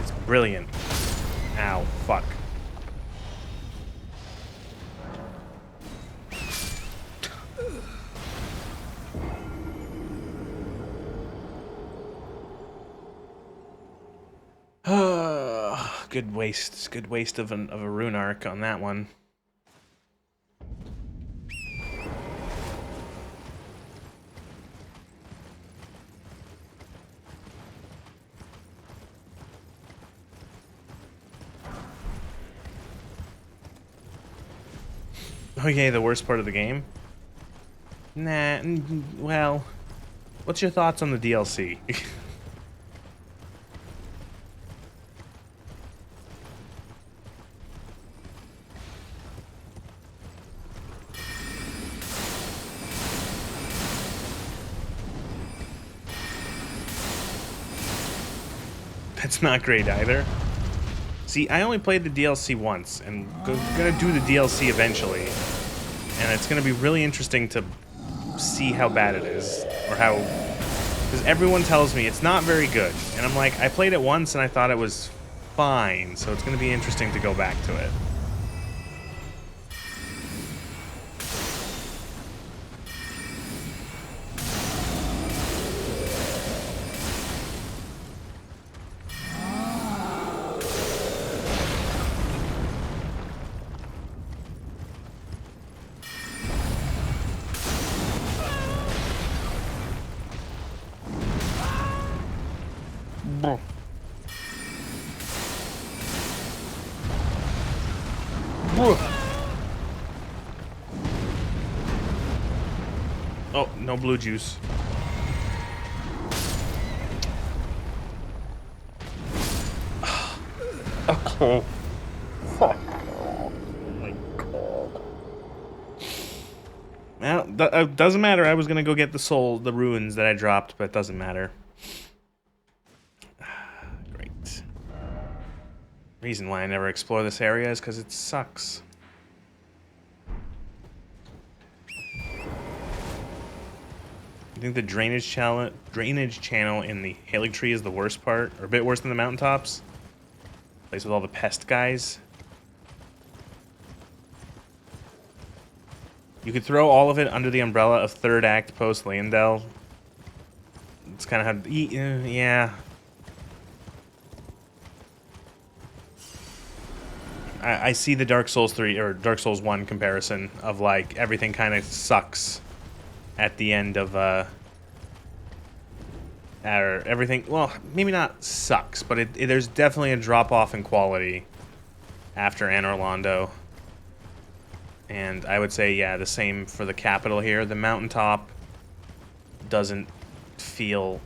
It's brilliant. Ow, fuck. good waste. Good waste of a rune arc on that one. Okay, the worst part of the game? Nah, well, what's your thoughts on the DLC? That's not great either. See, I only played the DLC once, and gonna do the DLC eventually. And it's gonna be really interesting to see how bad it is, or how... Because everyone tells me it's not very good, and I'm like, I played it once and I thought it was fine, so it's gonna be interesting to go back to it. Bro. Bro. Oh, no blue juice. Okay. Fuck. Oh my god. Well, doesn't matter. I was gonna go get the ruins that I dropped, but it doesn't matter. Great. Reason why I never explore this area is because it sucks. I think the drainage channel in the Halig Tree is the worst part, or a bit worse than the mountaintops. Place with all the pest guys. You could throw all of it under the umbrella of third act post Leyendell. It's kind of how, yeah. I see the Dark Souls 3 or Dark Souls 1 comparison of like everything kind of sucks at the end of or everything. Well, maybe not sucks, but there's definitely a drop off in quality after Anor Londo. And I would say, yeah, the same for the capital here. The mountaintop doesn't feel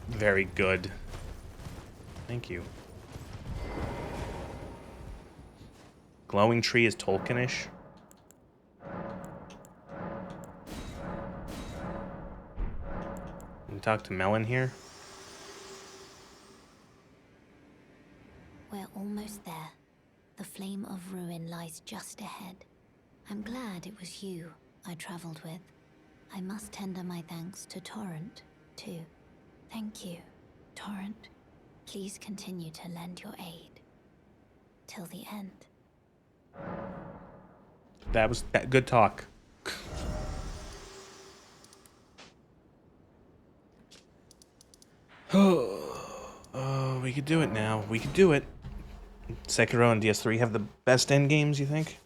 very good. Thank you. Glowing tree is Tolkienish. Can we talk to Melon here? We're almost there. The flame of ruin lies just ahead. I'm glad it was you I traveled with. I must tender my thanks to Torrent, too. Thank you, Torrent. Please continue to lend your aid. Till the end. That was good talk. Oh, we could do it now. We could do it. Sekiro and DS3 have the best end games, you think?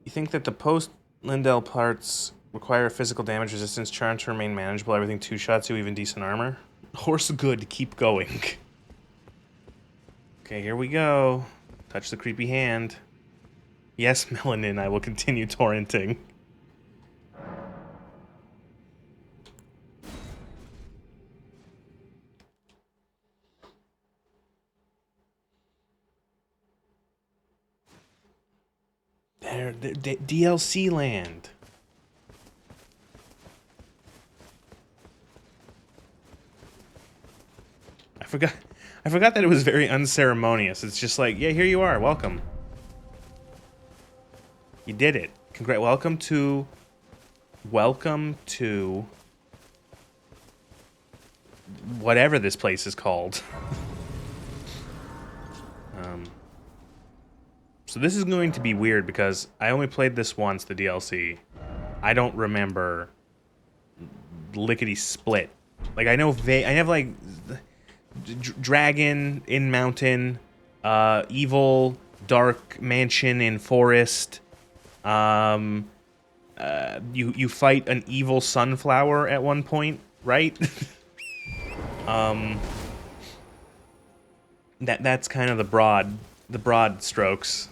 You think that the post-Leyendell parts require physical damage resistance charm to remain manageable, everything two-shots you, even decent armor? Horse good, keep going. Okay, here we go. Touch the creepy hand. Yes, Melanin, I will continue torrenting. There, DLC land. I forgot that it was very unceremonious. It's just like, yeah, here you are, welcome. You did it. Welcome to whatever this place is called. So this is going to be weird because I only played this once, the DLC. I don't remember lickety split Like I know I have like dragon in mountain, evil dark mansion in forest. You fight an evil sunflower at one point, right? That's kind of the broad strokes.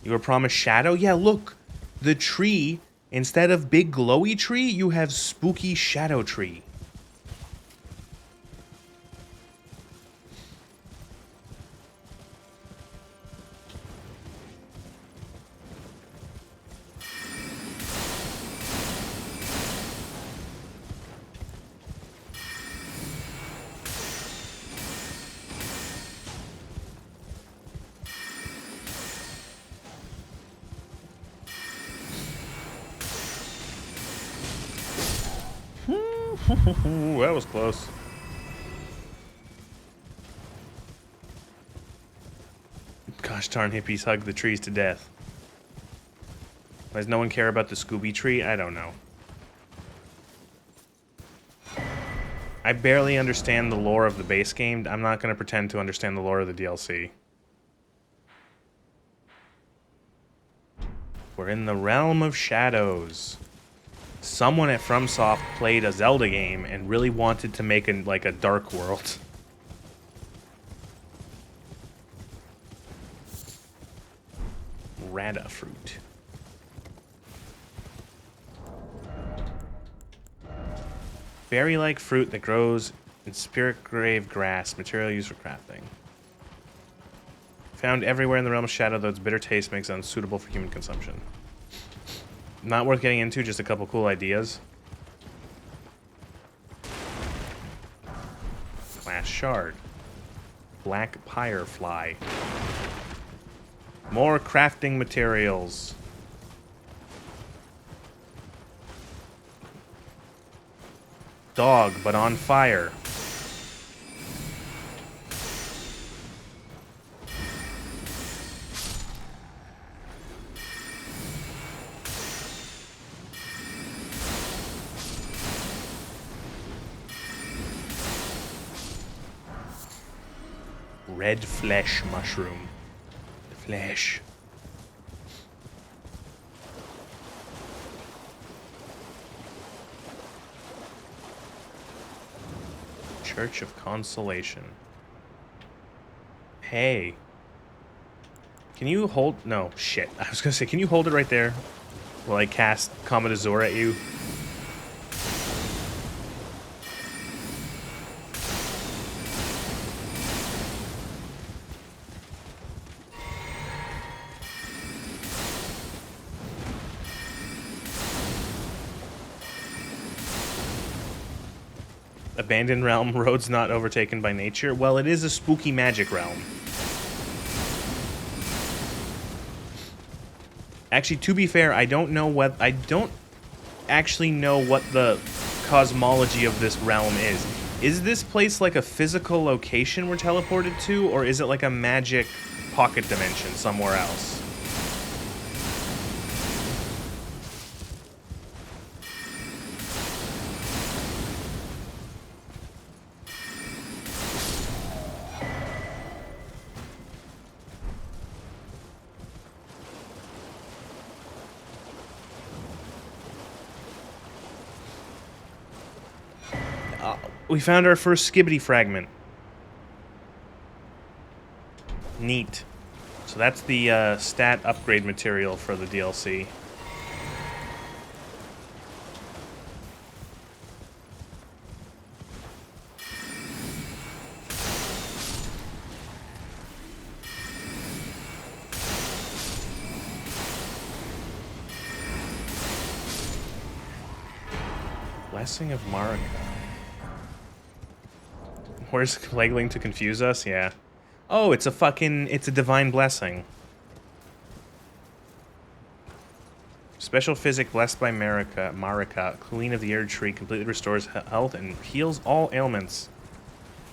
You were promised shadow? Yeah, look. The tree, instead of big glowy tree, you have spooky shadow tree. Ooh, that was close. Gosh darn, hippies hug the trees to death. Does no one care about the Scooby tree? I don't know. I barely understand the lore of the base game. I'm not going to pretend to understand the lore of the DLC. We're in the realm of shadows. Someone at FromSoft played a Zelda game and really wanted to make like a dark world. Rada fruit. Berry-like fruit that grows in spirit grave grass, material used for crafting. Found everywhere in the realm of shadow, though its bitter taste makes it unsuitable for human consumption. Not worth getting into, just a couple cool ideas. Glass shard. Black firefly. More crafting materials. Dog, but on fire. Red flesh mushroom. Flesh. Church of Consolation. Hey. Can you hold... No, shit. I was gonna say, can you hold it right there while I cast Comet Azure at you? Abandoned realm, roads not overtaken by nature. Well, it is a spooky magic realm. Actually, to be fair, I don't actually know what the cosmology of this realm is. Is this place like a physical location we're teleported to, or is it like a magic pocket dimension somewhere else? We found our first Skibbity fragment. Neat. So that's the stat upgrade material for the DLC. Blessing of Marika. Where's Plagueling to confuse us? Yeah. Oh, it's a divine blessing. Special physic blessed by Marika, Queen of the Erd Tree, completely restores health and heals all ailments.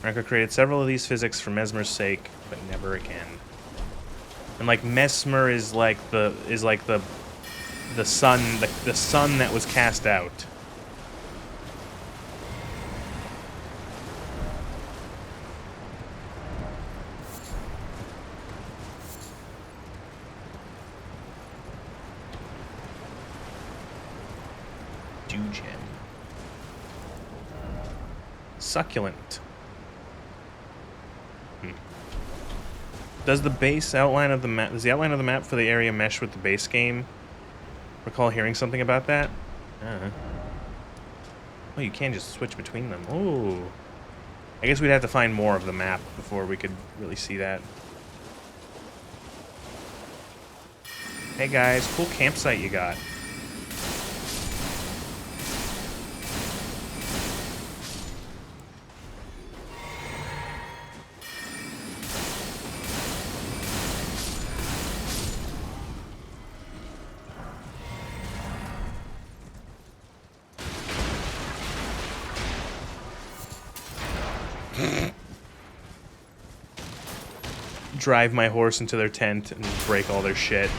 Marika created several of these physics for Mesmer's sake, but never again. And like Mesmer is like the sun that was cast out. Dew gem. Succulent. Does the base outline of the map... Does the outline of the map for the area mesh with the base game? Recall hearing something about that? Oh, you can just switch between them. Oh. I guess we'd have to find more of the map before we could really see that. Hey guys, cool campsite you got. Drive my horse into their tent and break all their shit.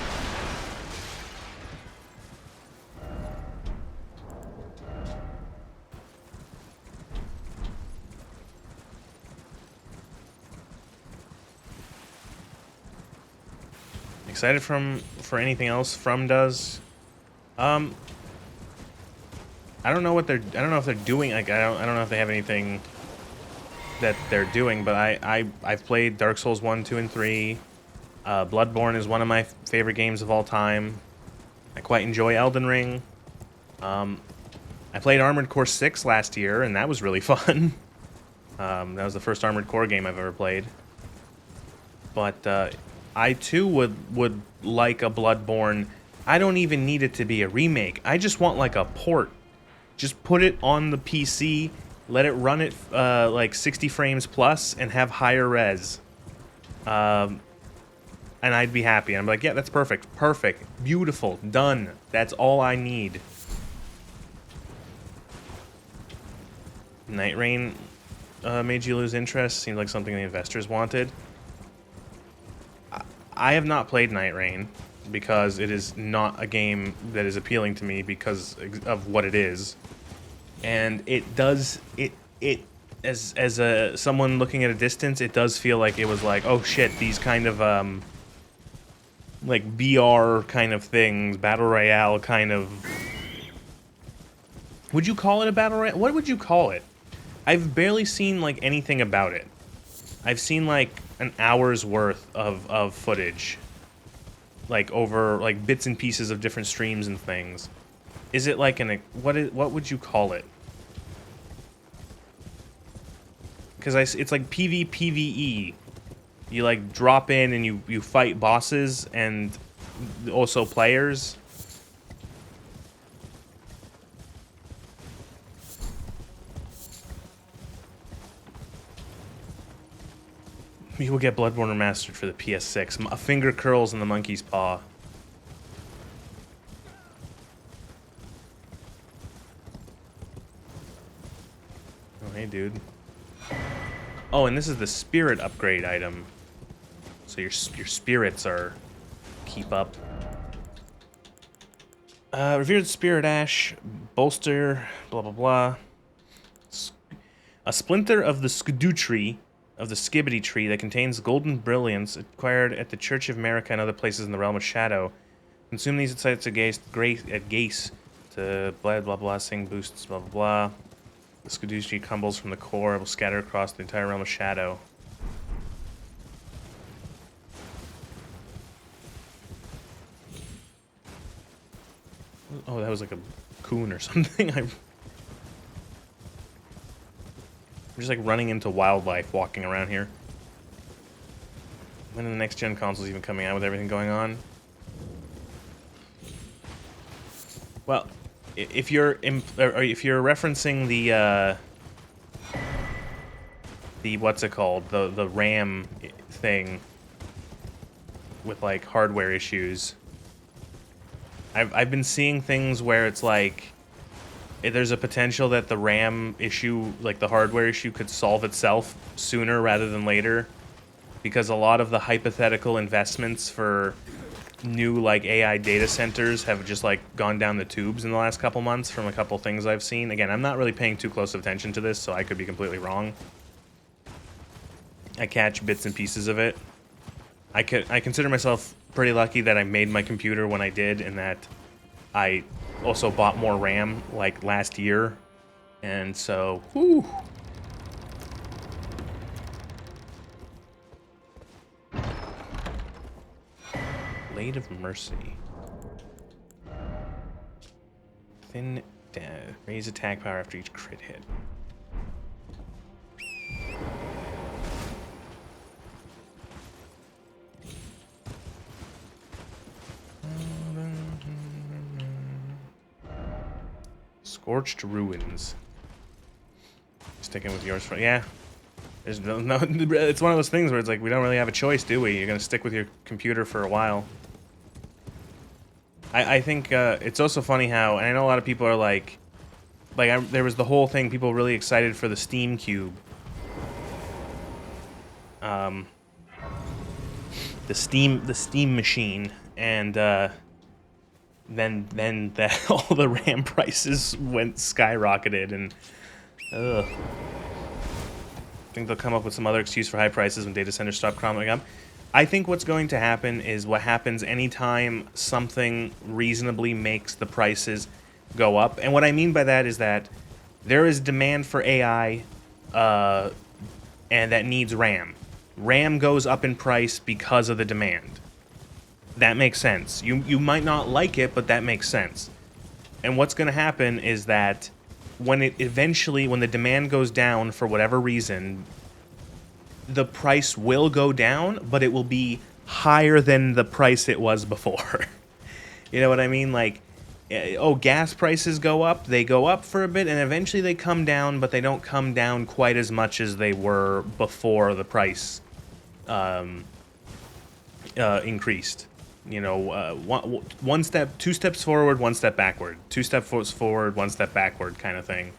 Excited for anything else From does? I don't know what I don't know if they're doing. Like I don't know if they have anything that they're doing, but I've played Dark Souls 1, 2, and 3. Bloodborne is one of my favorite games of all time. I quite enjoy Elden Ring. I played Armored Core 6 last year, and that was really fun. That was the first Armored Core game I've ever played. But I too would like a Bloodborne. I don't even need it to be a remake. I just want like a port. Just put it on the PC. Let it run at like 60 frames plus and have higher res. And I'd be happy. And I'm like, yeah, that's perfect. Perfect. Beautiful. Done. That's all I need. Night Rain made you lose interest. Seemed like something the investors wanted. I have not played Night Rain because it is not a game that is appealing to me because of what it is. And it does as someone looking at a distance, it does feel like it was like, oh shit, these kind of like BR kind of things, battle royale kind of. Would you call it a battle royale? What would you call it? I've barely seen like anything about it. I've seen like an hour's worth of footage, like over like bits and pieces of different streams and things. Is it like what would you call it? Because it's like PvPvE. You like drop in and you fight bosses and also players. You will get Bloodborne Remastered for the PS6. A finger curls in the monkey's paw. Oh, hey, dude. Oh, and this is the spirit upgrade item. So your spirits are keep up. Revered Spirit Ash, bolster, blah blah blah. A splinter of the Skidoo tree, of the Skibbity tree that contains golden brilliance acquired at the Church of Marika and other places in the Realm of Shadow. Consume these sites at Gace to blah blah blah, sing boosts, blah blah blah. The Skidoo tree crumbles from the core, it will scatter across the entire Realm of Shadow. Oh, that was like a coon or something. I'm just like running into wildlife walking around here. When are the next gen consoles even coming out with everything going on? Well, if you're referencing the what's it called, the RAM thing with like hardware issues, I've been seeing things where it's like there's a potential that the RAM issue, like the hardware issue, could solve itself sooner rather than later, because a lot of the hypothetical investments for new like AI data centers have just like gone down the tubes in the last couple months from a couple things I've seen. Again, I'm not really paying too close of attention to this, so I could be completely wrong. I catch bits and pieces of it. I consider myself pretty lucky that I made my computer when I did, and that I also bought more RAM like last year, and so whew. Blade of Mercy. Thin, raise attack power after each crit hit. Scorched Ruins. Sticking with yours for, yeah. There's no, it's one of those things where it's like, we don't really have a choice, do we? You're gonna stick with your computer for a while. I think it's also funny how, and I know a lot of people are like there was the whole thing, people really excited for the Steam Cube. The Steam machine, and then that all the RAM prices went skyrocketed, and ugh. I think they'll come up with some other excuse for high prices when data centers stop crumbling up. I think what's going to happen is what happens anytime something reasonably makes the prices go up. And what I mean by that is that there is demand for AI, and that needs RAM. RAM goes up in price because of the demand. That makes sense. You might not like it, but that makes sense. And what's going to happen is that when the demand goes down for whatever reason, the price will go down, but it will be higher than the price it was before. You know what I mean? Like, oh, gas prices go up, they go up for a bit, and eventually they come down, but they don't come down quite as much as they were before the price increased. You know, one step, 2 steps forward, 1 step backward. 2 steps forward, 1 step backward kind of thing.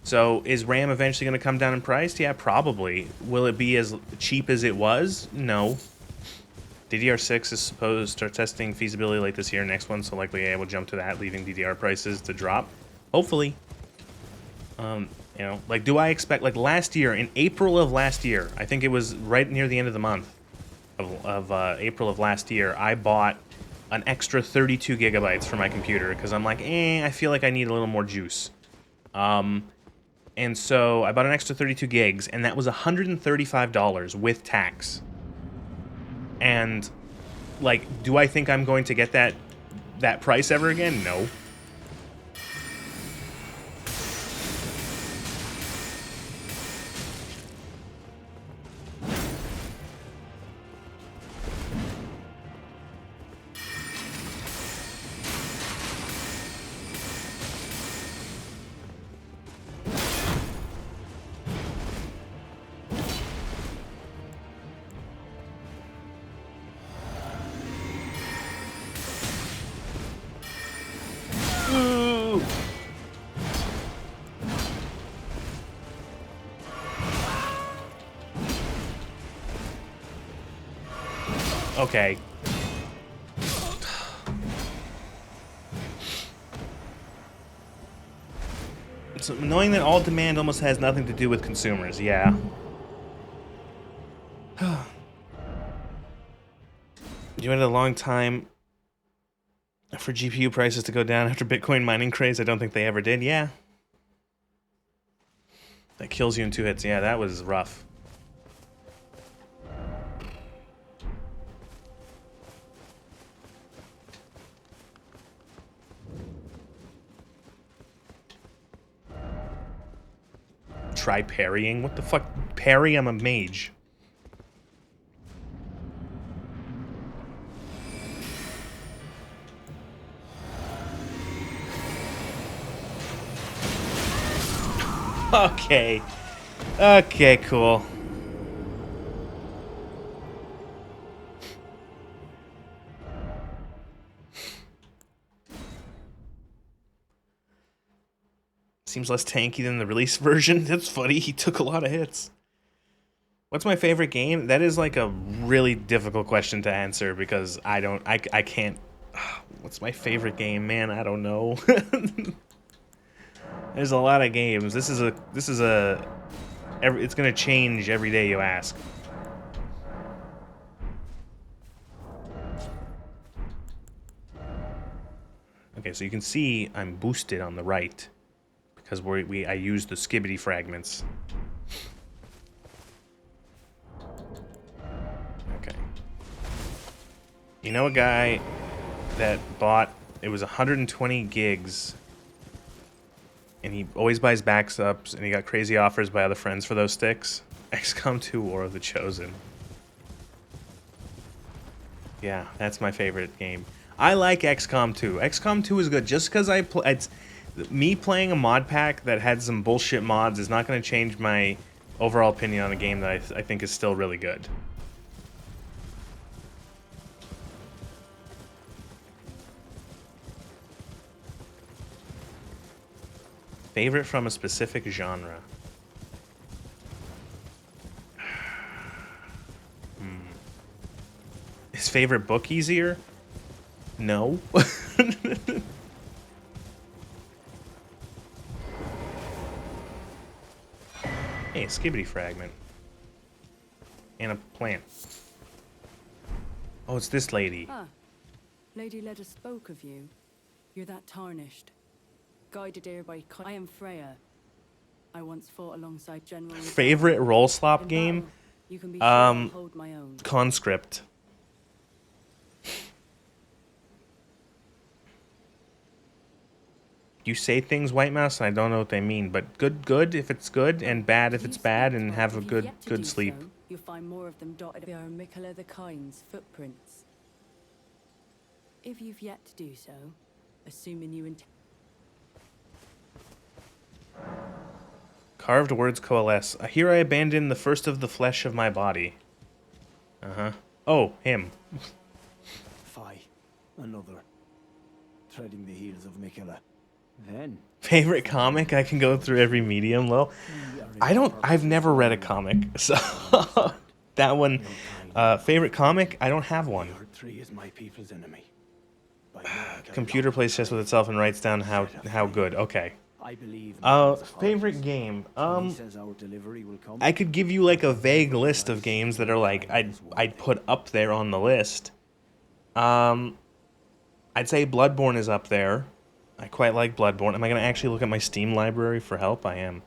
So is RAM eventually going to come down in price? Yeah, probably. Will it be as cheap as it was? No. DDR6 is supposed to start testing feasibility late this year. Next one, so likely AI will jump to that, leaving DDR prices to drop. Hopefully. You know, like, do I expect, like, last year, in April of last year, I think it was right near the end of the month of April of last year, I bought an extra 32 gigabytes for my computer, because I'm like, I feel like I need a little more juice. And so I bought an extra 32 gigs, and that was $135 with tax. And, like, do I think I'm going to get that price ever again? No. Okay. It's annoying that all demand almost has nothing to do with consumers, yeah. You waited a long time for GPU prices to go down after Bitcoin mining craze. I don't think they ever did, yeah. That kills you in 2 hits, yeah, that was rough. Try parrying? What the fuck? Parry? I'm a mage. Okay. Okay, cool. Seems less tanky than the release version. That's funny. He took a lot of hits. What's my favorite game? That is like a really difficult question to answer because I can't. What's my favorite game? Man, I don't know. There's a lot of games. This is a it's gonna change every day you ask. Okay, so you can see I'm boosted on the right because I used the skibbity fragments. Okay. You know a guy that bought, it was 120 gigs, and he always buys backups, and he got crazy offers by other friends for those sticks? XCOM 2 War of the Chosen. Yeah, that's my favorite game. I like XCOM 2. XCOM 2 is good just because it's me playing a mod pack that had some bullshit mods is not going to change my overall opinion on a game that I think is still really good. Favorite from a specific genre. His favorite book easier? No. Hey, a skibbity fragment. And a plant. Oh, it's this lady. Ah, Lady Leda spoke of you. You're that tarnished. Guided here by I am Freya. I once fought alongside General Favorite roll slop in game? battle, you can be sure I'll hold my own. Conscript. You say things, White Mouse, and I don't know what they mean, but good if it's good, and bad if it's bad, and have a good sleep. So, you'll find more of them dotted. They are Mikola the Kind's footprints. If you've yet to do so, assuming you intend. Carved words coalesce. Here I abandon the first of the flesh of my body. Uh-huh. Oh, him. Fie, another. Treading the heels of Mikola. Then... Favorite comic? I can go through every medium. Well, I've never read a comic, so that one. Favorite comic? I don't have one. Earth 3 is my people's enemy. Computer plays chess with itself and writes down how good. Okay. I believe Favorite game? he says our delivery will come. I could give you like a vague list of games that are like I'd put up there on the list. I'd say Bloodborne is up there. I quite like Bloodborne. Am I gonna actually look at my Steam library for help? I am.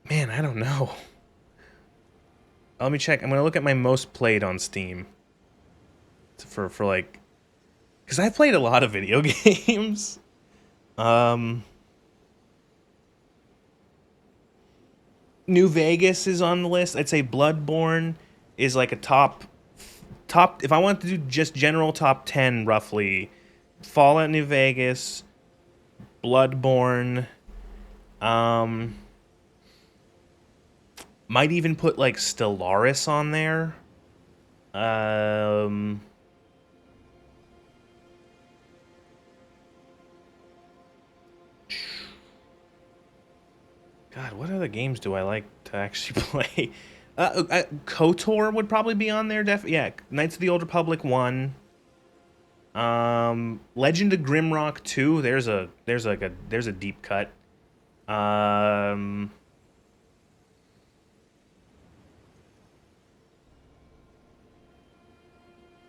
Man, I don't know. Let me check. I'm gonna look at my most played on Steam. For like, because I played a lot of video games. New Vegas is on the list. I'd say Bloodborne is like a top. If I want to do just general top 10 roughly, Fallout New Vegas, Bloodborne, might even put like Stellaris on there. God, what other games do I like to actually play? KOTOR would probably be on there. Yeah, Knights of the Old Republic 1. Legend of Grimrock 2. There's a deep cut.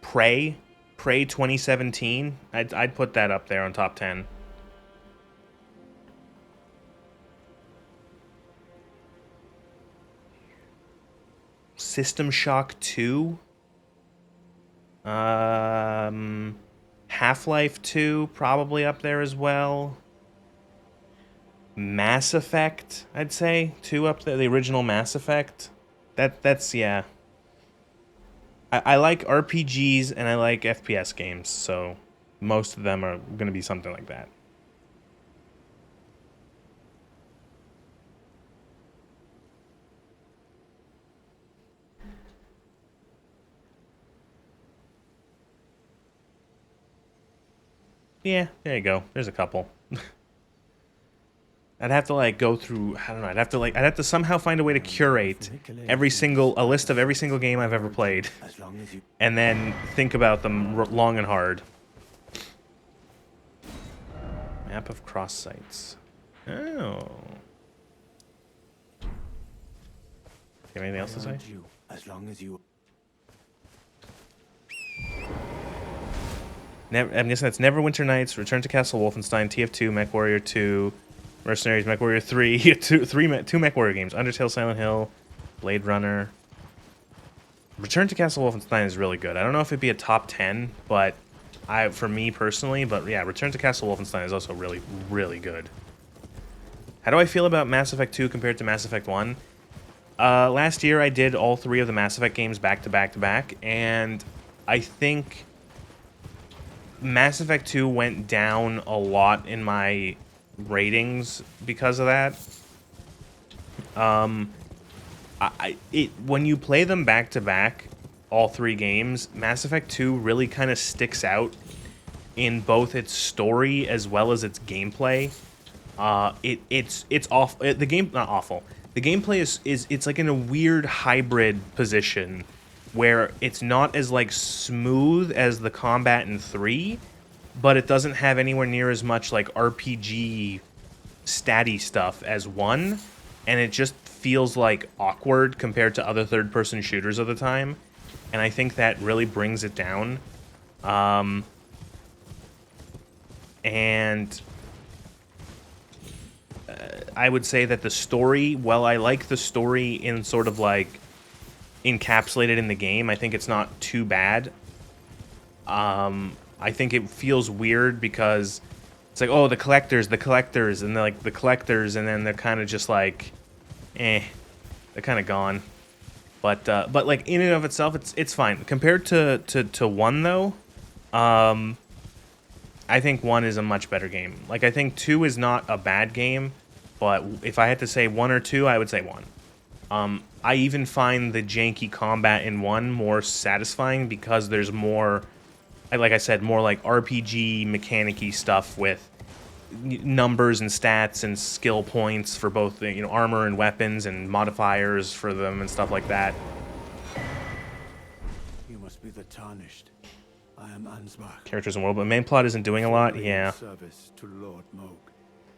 Prey 2017. I'd put that up there on top 10. System Shock 2. Half-Life 2 probably up there as well. Mass Effect, I'd say, 2 up there. The original Mass Effect. That's yeah. I like RPGs and I like FPS games, so most of them are going to be something like that. Yeah, there you go. There's a couple. I'd have to like go through. I don't know. I'd have to somehow find a way to curate a list of every single game I've ever played, and then think about them long and hard. Map of cross sites. Oh. you have anything else to say? urge you, as long as you I'm guessing that's Neverwinter Nights, Return to Castle Wolfenstein, TF2, MechWarrior 2, Mercenaries, MechWarrior 3, two MechWarrior games, Undertale, Silent Hill, Blade Runner. Return to Castle Wolfenstein is really good. I don't know if it'd be a top 10, but for me personally, but yeah, Return to Castle Wolfenstein is also really, really good. How do I feel about Mass Effect 2 compared to Mass Effect 1? Last year I did all 3 of the Mass Effect games back to back to back, and I think Mass Effect 2 went down a lot in my ratings because of that. When you play them back to back, all 3 games, Mass Effect 2 really kind of sticks out in both its story as well as its gameplay. It's off. The game not awful. The gameplay is it's like in a weird hybrid position where it's not as like smooth as the combat in 3, but it doesn't have anywhere near as much like RPG statty stuff as 1, and it just feels like awkward compared to other third-person shooters of the time, and I think that really brings it down. And I would say that the story, while I like the story in sort of like encapsulated in the game, I think it's not too bad. I think it feels weird because it's like, oh, the collectors, and they're like the collectors, and then they're kind of just like, they're kind of gone. But like in and of itself, it's fine compared to 1 though. I think 1 is a much better game. Like I think 2 is not a bad game, but if I had to say 1 or 2, I would say 1. I even find the janky combat in 1 more satisfying because there's more, like I said, more like RPG mechanic-y stuff with numbers and stats and skill points for both, you know, armor and weapons and modifiers for them and stuff like that. You must be the Tarnished. I am Ansbach. Characters and world, but main plot isn't doing a lot. Formerly in Yeah. service to Lord Moog,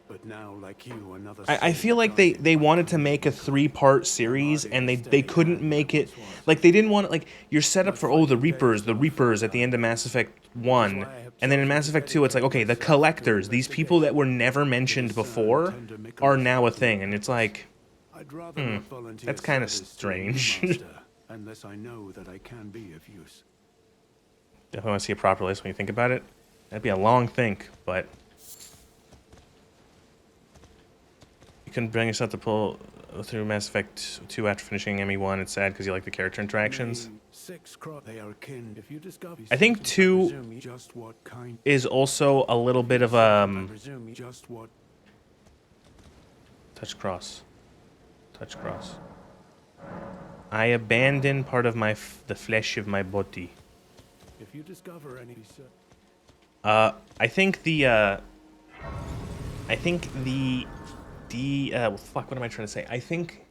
but now, like you, another I soul feel like guarded they by wanted to conscience. make a 3-part series, and they couldn't make it, like they didn't want, like, you're set up for, oh, the Reapers at the end of Mass Effect 1, and then in Mass Effect 2 it's like, okay, the Collectors, these people that were never mentioned before are now a thing, and it's like, I'd rather not volunteer that's kinda service to a new strange. master, unless I know that I can be of use. definitely want to see a proper list when you think about it. That'd be a long think, but you couldn't bring yourself to pull through Mass Effect 2 after finishing ME1. It's sad because you like the character interactions. They are kin. If you discover I think something, 2 presume just what kind. is also a little bit of I presume just what. touch cross. I abandon part of the flesh of my body. If you discover any. I think the fuck, what am I trying to say? I think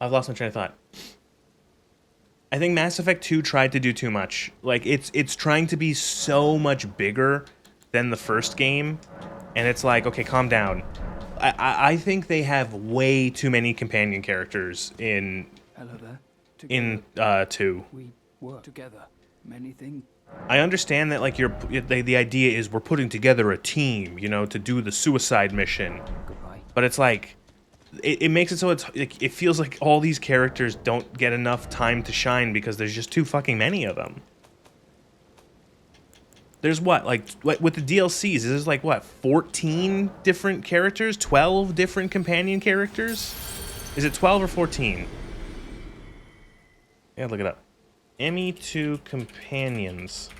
I've lost my train of thought. I think Mass Effect 2 tried to do too much. Like it's trying to be so much bigger than the first game, and it's like, okay, calm down. I think they have way too many companion characters in Hello there. 2. We work together. Many things. I understand that, like, the idea is we're putting together a team, you know, to do the suicide mission. Goodbye. But it's like, it makes it so it feels like all these characters don't get enough time to shine because there's just too fucking many of them. There's what, like, with the DLCs, there's like, what, 14 different characters? 12 different companion characters? Is it 12 or 14? Yeah, look it up. ME2 companions.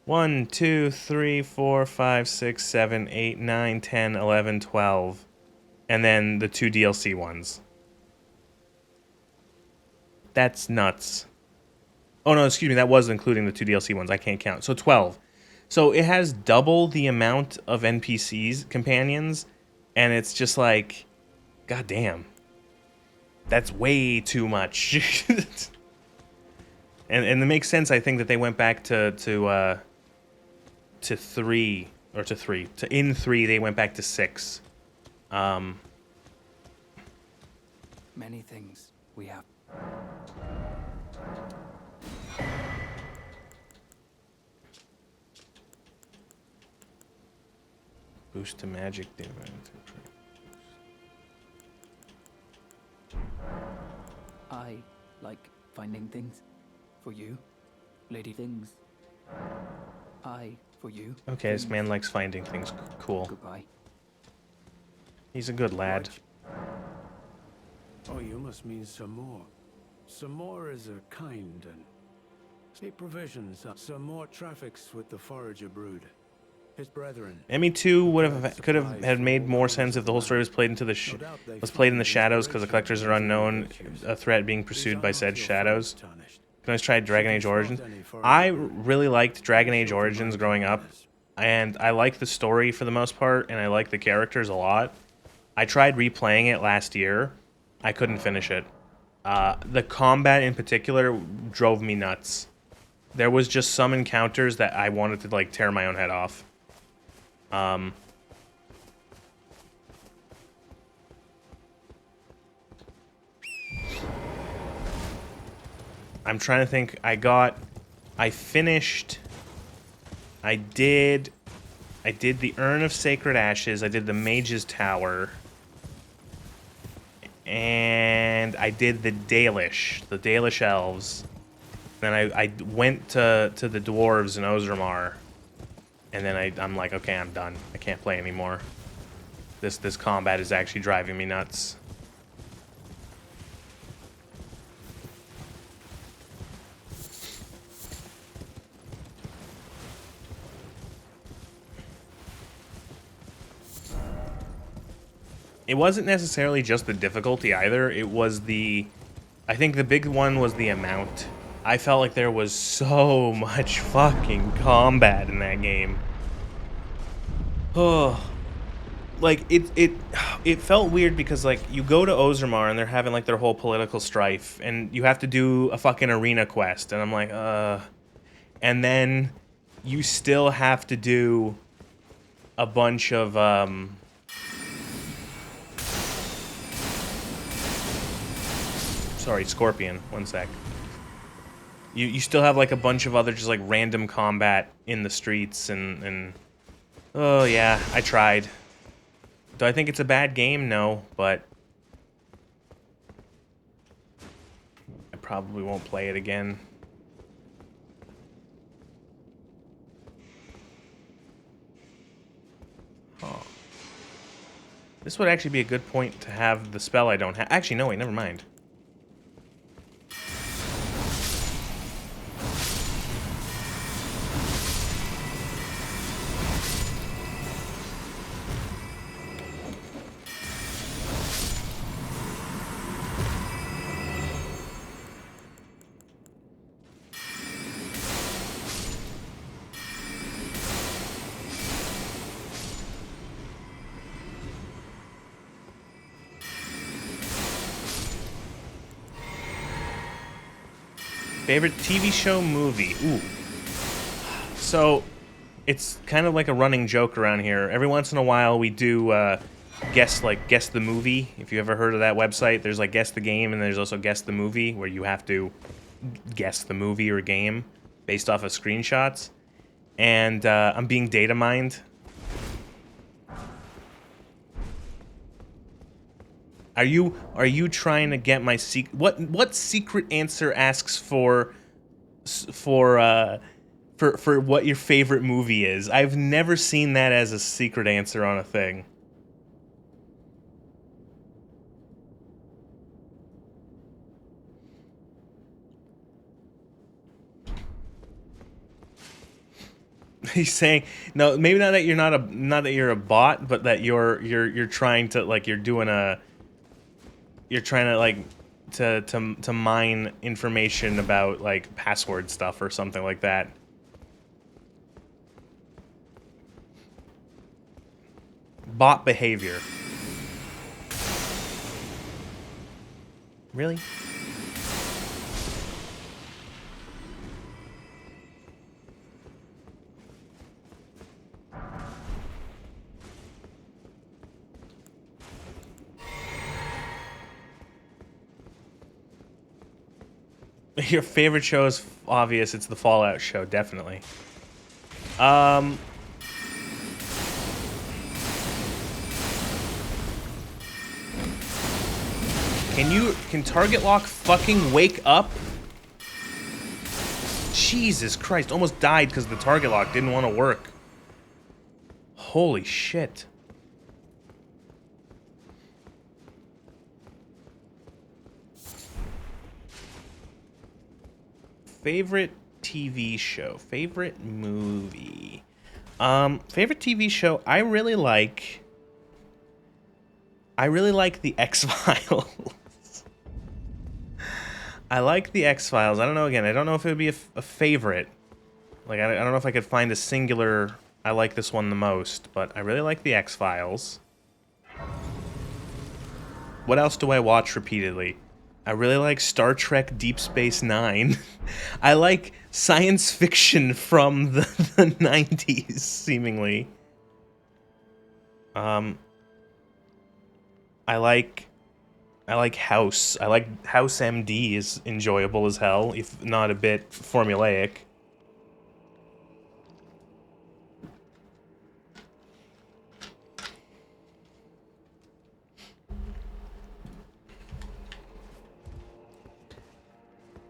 1, 2, 3, 4, 5, 6, 7, 8, 9, 10, 11, 12. And then the 2 DLC ones. That's nuts. Oh no, excuse me, that was including the 2 DLC ones. I can't count. So 12. So it has double the amount of NPCs, companions, and it's just like, god damn. That's way too much. and it makes sense, I think, that they went back to 3, or to 3. In 3, they went back to 6. Many things we have. Boost to magic damage. I like finding things. For you, lady things. I, for you. Okay, this things. man likes finding things. Cool. Goodbye. He's a good lad. Right. Oh, you must mean Samor. Samor is a kind and state provisions. Samor traffics with the forager brood. His brethren. ME2 could have had made more sense if the whole story was played into the was played in the shadows because the collectors are unknown, a threat being pursued by said shadows. Can always try Dragon Age Origins. I really liked Dragon Age Origins growing up, and I like the story for the most part, and I like the characters a lot. I tried replaying it last year. I couldn't finish it. The combat in particular drove me nuts. There was just some encounters that I wanted to like tear my own head off. I'm trying to think. I finished. I did the Urn of Sacred Ashes. I did the Mage's Tower. And I did the Dalish Elves. Then I went to the Dwarves in Ozramar. And then I'm like, okay, I'm done. I can't play anymore. This combat is actually driving me nuts. It wasn't necessarily just the difficulty either. It was I think the big one was the amount. I felt like there was so much fucking combat in that game. Oh, like it felt weird because like you go to Ozramar and they're having like their whole political strife and you have to do a fucking arena quest and I'm like, and then you still have to do a bunch of sorry, Scorpion, one sec. You still have like a bunch of other just like random combat in the streets and oh yeah, I tried. Do I think it's a bad game? No, but I probably won't play it again. Oh. This would actually be a good point to have the spell I don't have. Actually, no, wait, never mind. Favorite TV show, movie? Ooh. So, it's kind of like a running joke around here. Every once in a while, we do guess the movie. If you ever heard of that website, there's like guess the game, and there's also guess the movie, where you have to guess the movie or game based off of screenshots. And I'm being data mined. Are you trying to get my secret? What secret answer asks for what your favorite movie is? I've never seen that as a secret answer on a thing. He's saying no, maybe not that you're a bot, but that you're trying to like you're trying to like to mine information about like password stuff or something like that. Bot behavior. Really? Your favorite show is obvious. It's the Fallout show, definitely. Can Target Lock fucking wake up? Jesus Christ, almost died because the Target Lock didn't want to work. Holy shit. Favorite TV show, favorite movie. Favorite TV show, I really like the X-Files. I like the X-Files. I don't know, again, I don't know if it would be a favorite. Like, I don't know if I could find a singular, I like this one the most, but I really like the X-Files. What else do I watch repeatedly? I really like Star Trek Deep Space Nine. I like science fiction from the 90s, seemingly. I like House. I like House MD is enjoyable as hell, if not a bit formulaic.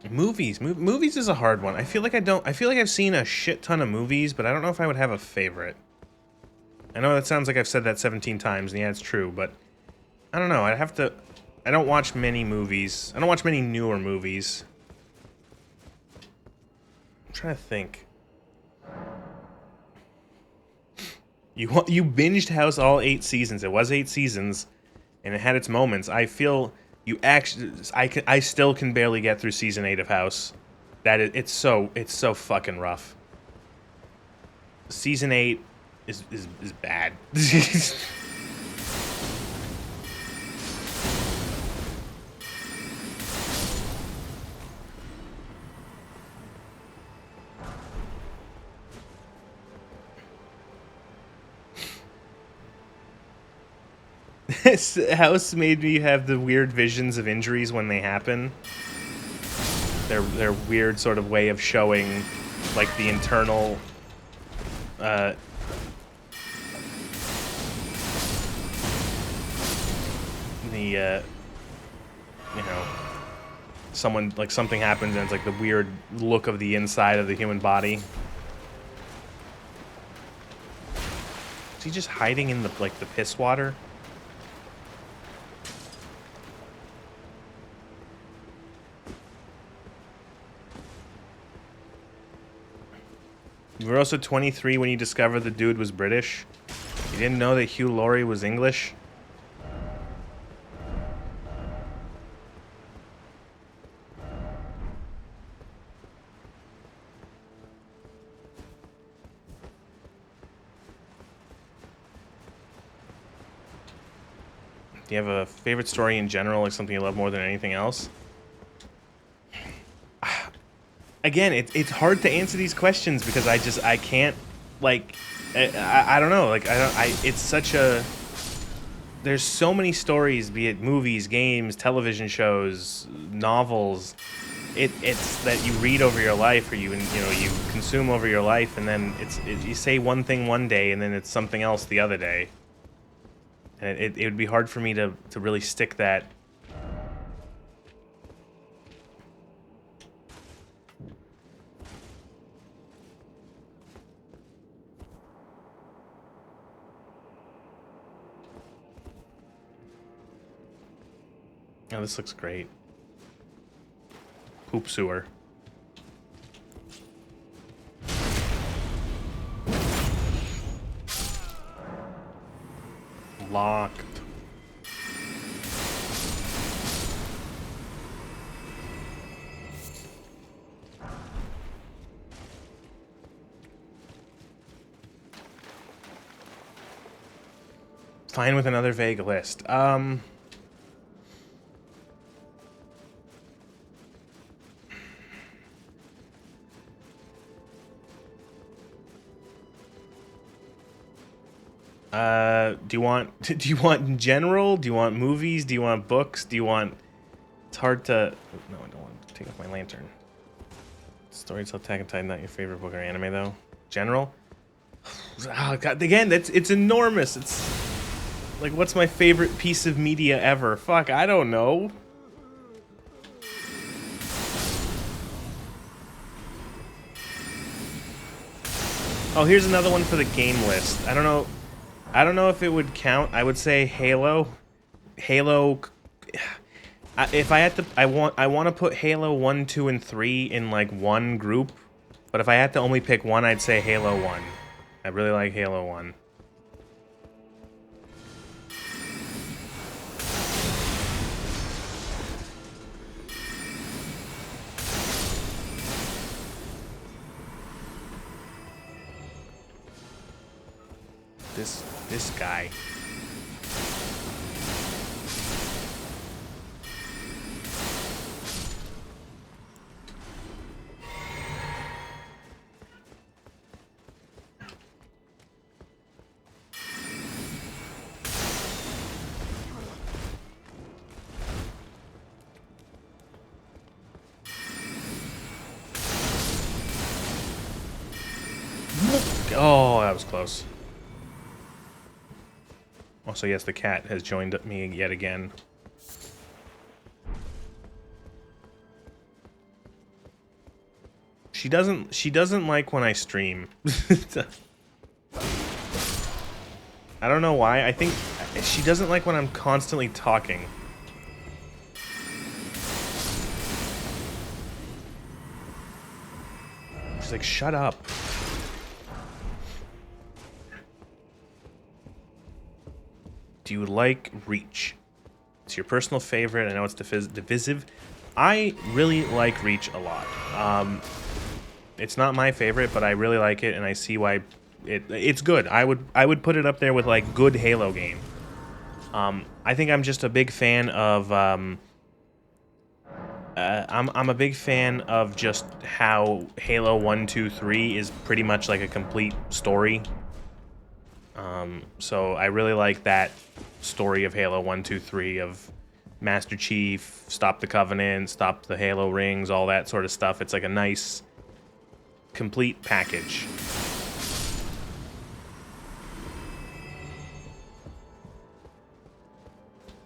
Movies is a hard one. I feel like I've seen a shit ton of movies, but I don't know if I would have a favorite. I know that sounds like I've said that 17 times, and yeah, it's true, but I don't know. I don't watch many movies. I don't watch many newer movies. I'm trying to think. You binged House all 8 seasons. It was 8 seasons, and it had its moments. I feel you actually. I still can barely get through season 8 of House. It's so fucking rough. Season 8 is bad. This House made me have the weird visions of injuries when they happen. Their weird sort of way of showing, like, the internal, you know, something happens and it's like the weird look of the inside of the human body. Is he just hiding in the piss water? You were also 23 when you discovered the dude was British. You didn't know that Hugh Laurie was English. Do you have a favorite story in general, like something you love more than anything else? Again, it's hard to answer these questions because I can't, like, I don't know, like, it's such a, there's so many stories, be it movies, games, television shows, novels, it's that you read over your life, or you consume over your life, and then you say one thing one day and then it's something else the other day. And it would be hard for me to really stick that. Oh, this looks great. Poop sewer. Locked. Fine with another vague list. Do you want in general? Do you want movies? Do you want books? Do you want It's hard to... No, I don't want to take off my lantern. Story to Attack on Titan, not your favorite book or anime, though? General? Oh, God, again, it's enormous. It's... Like, what's my favorite piece of media ever? Fuck, I don't know. Oh, here's another one for the game list. I don't know if it would count. I would say Halo. Halo... If I had to... I want to put Halo 1, 2, and 3 in, like, one group. But if I had to only pick one, I'd say Halo 1. I really like Halo 1. This guy. Oh, that was close. Also, yes, the cat has joined me yet again. She doesn't like when I stream. I don't know why. I think she doesn't like when I'm constantly talking. She's like, shut up. Do you like Reach? It's your personal favorite. I know it's divisive. I really like Reach a lot. It's not my favorite, but I really like it, and I see why it's good. I would put it up there with like good Halo game. I think I'm just a big fan of. I'm a big fan of just how Halo 1, 2, 3 is pretty much like a complete story. So I really like that story of Halo 1, 2, 3 of Master Chief, stop the Covenant, stop the Halo rings, all that sort of stuff. It's like a nice, complete package.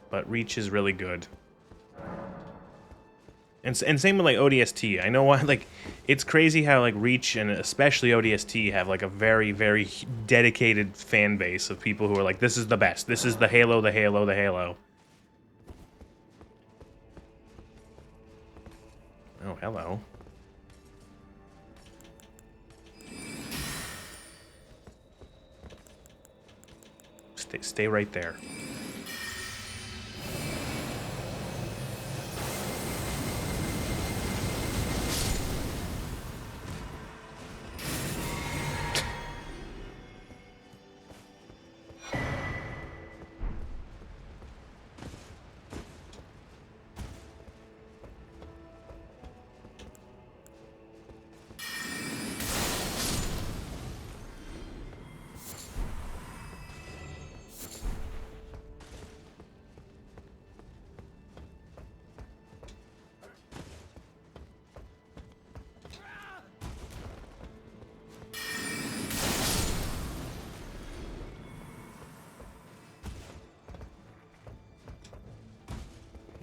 But Reach is really good. And same with like ODST. I know why, like, it's crazy how like Reach and especially ODST have like a very, very dedicated fan base of people who are like, this is the best. This is the Halo, the Halo, the Halo. Oh, hello. Stay right there.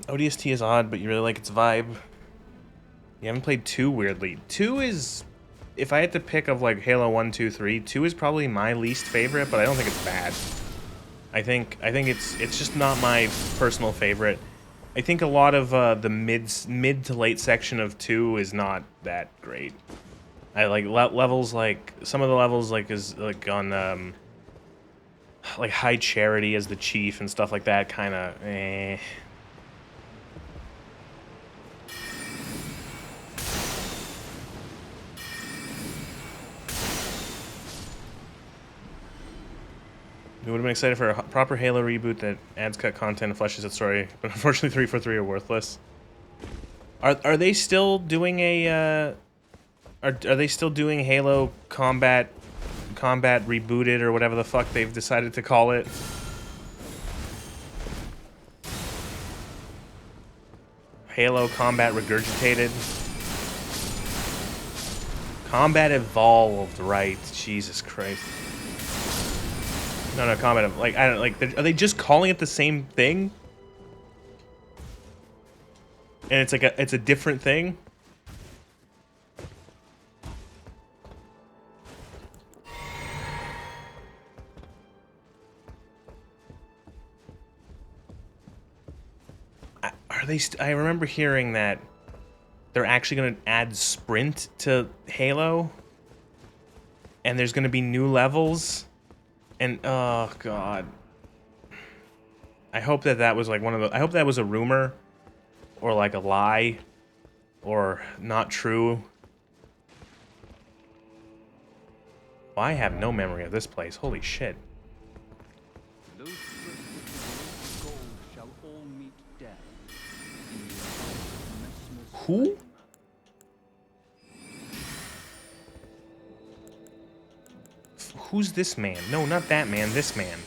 ODST is odd, but you really like its vibe. You haven't played 2, weirdly. 2 is... If I had to pick of, like, Halo 1, 2, 3, 2 is probably my least favorite, but I don't think it's bad. I think it's just not my personal favorite. I think a lot of the mid to late section of 2 is not that great. I like levels, like... Some of the levels, like, is, like, on, like, High Charity as the Chief and stuff like that, kinda, eh... We would have been excited for a proper Halo reboot that adds cut content and fleshes its story, but unfortunately 343 are worthless. Are they still doing a are they still doing Halo Combat Rebooted or whatever the fuck they've decided to call it? Halo combat regurgitated. Combat evolved, right? Jesus Christ. No, combat, like, I don't, like, are they just calling it the same thing? And it's like it's a different thing? Are they, I remember hearing that they're actually going to add sprint to Halo. And there's going to be new levels. And, oh, God. I hope that was like one of the, I hope that was a rumor. Or like a lie. Or not true. Well, I have no memory of this place. Holy shit. Those crystals of gold shall all meet death. Who? Who's this man? No, not that man. This man.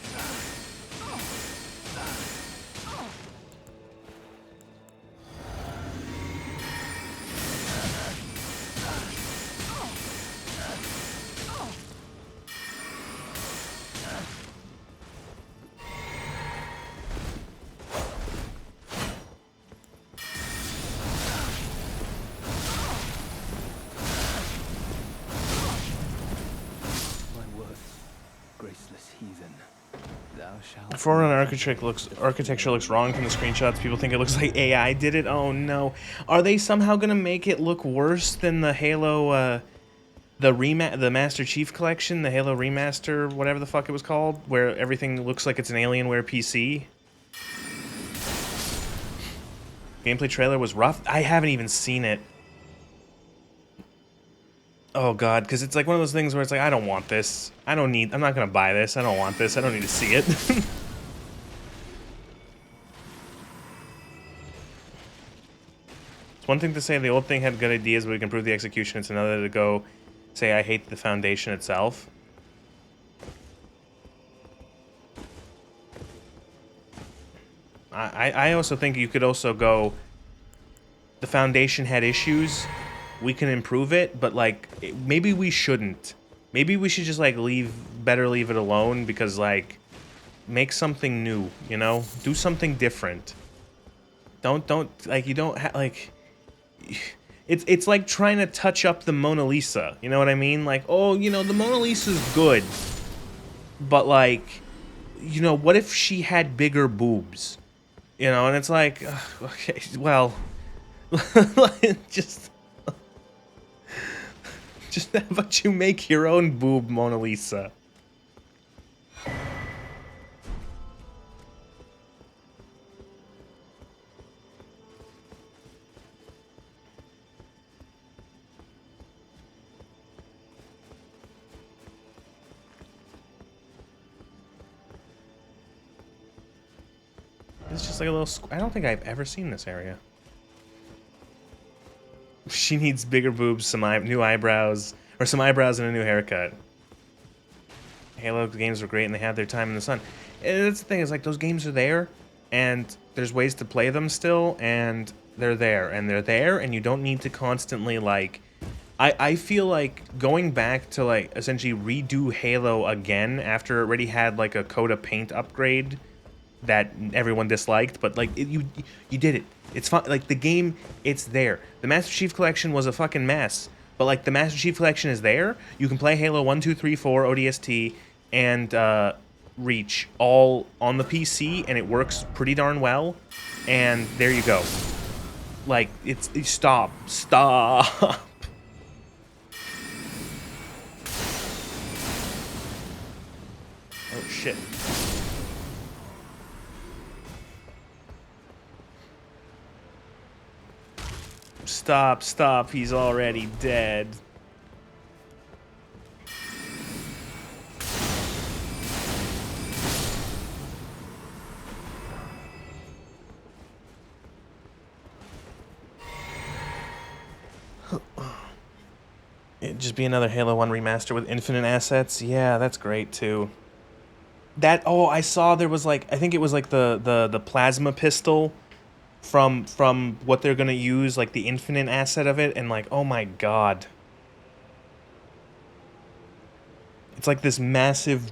Forerunner architecture looks wrong from the screenshots. People think it looks like AI did it. Oh no. Are they somehow gonna make it look worse than the Halo, the Master Chief Collection, the Halo Remaster, whatever the fuck it was called, where everything looks like it's an Alienware PC? Gameplay trailer was rough. I haven't even seen it. Oh god, because it's like one of those things where it's like, I don't want this. I'm not gonna buy this. I don't want this. I don't need to see it. It's one thing to say the old thing had good ideas, but we can improve the execution. It's another to go say I hate the Foundation itself. I also think you could also go, the Foundation had issues, we can improve it, but like, maybe we shouldn't. Maybe we should just like better leave it alone, because like, make something new, you know? Do something different. Don't, like, you don't have, like, it's like trying to touch up the Mona Lisa, you know what I mean? Like, oh, you know, the Mona Lisa's good, but like, you know, what if she had bigger boobs? You know, and it's like, okay, well, just how about you make your own boob Mona Lisa? It's just like a little I don't think I've ever seen this area. She needs bigger boobs, some new eyebrows, or some eyebrows and a new haircut. Halo games were great and they had their time in the sun. And that's the thing, is like those games are there, and there's ways to play them still, and they're there, and you don't need to constantly like... I feel like going back to like essentially redo Halo again after it already had like a Coda Paint upgrade that everyone disliked, but like you did it. It's fun. Like the game, it's there. The Master Chief Collection was a fucking mess, but like the Master Chief Collection is there. You can play Halo 1, 2, 3, 4, ODST, and Reach all on the PC, and it works pretty darn well. And there you go. Like stop. Oh shit. Stop, he's already dead. It'd just be another Halo 1 remaster with infinite assets. Yeah, that's great too. I saw there was like, I think it was like the plasma pistol from what they're gonna use, like the infinite asset of it, and like, oh my god. It's like this massive,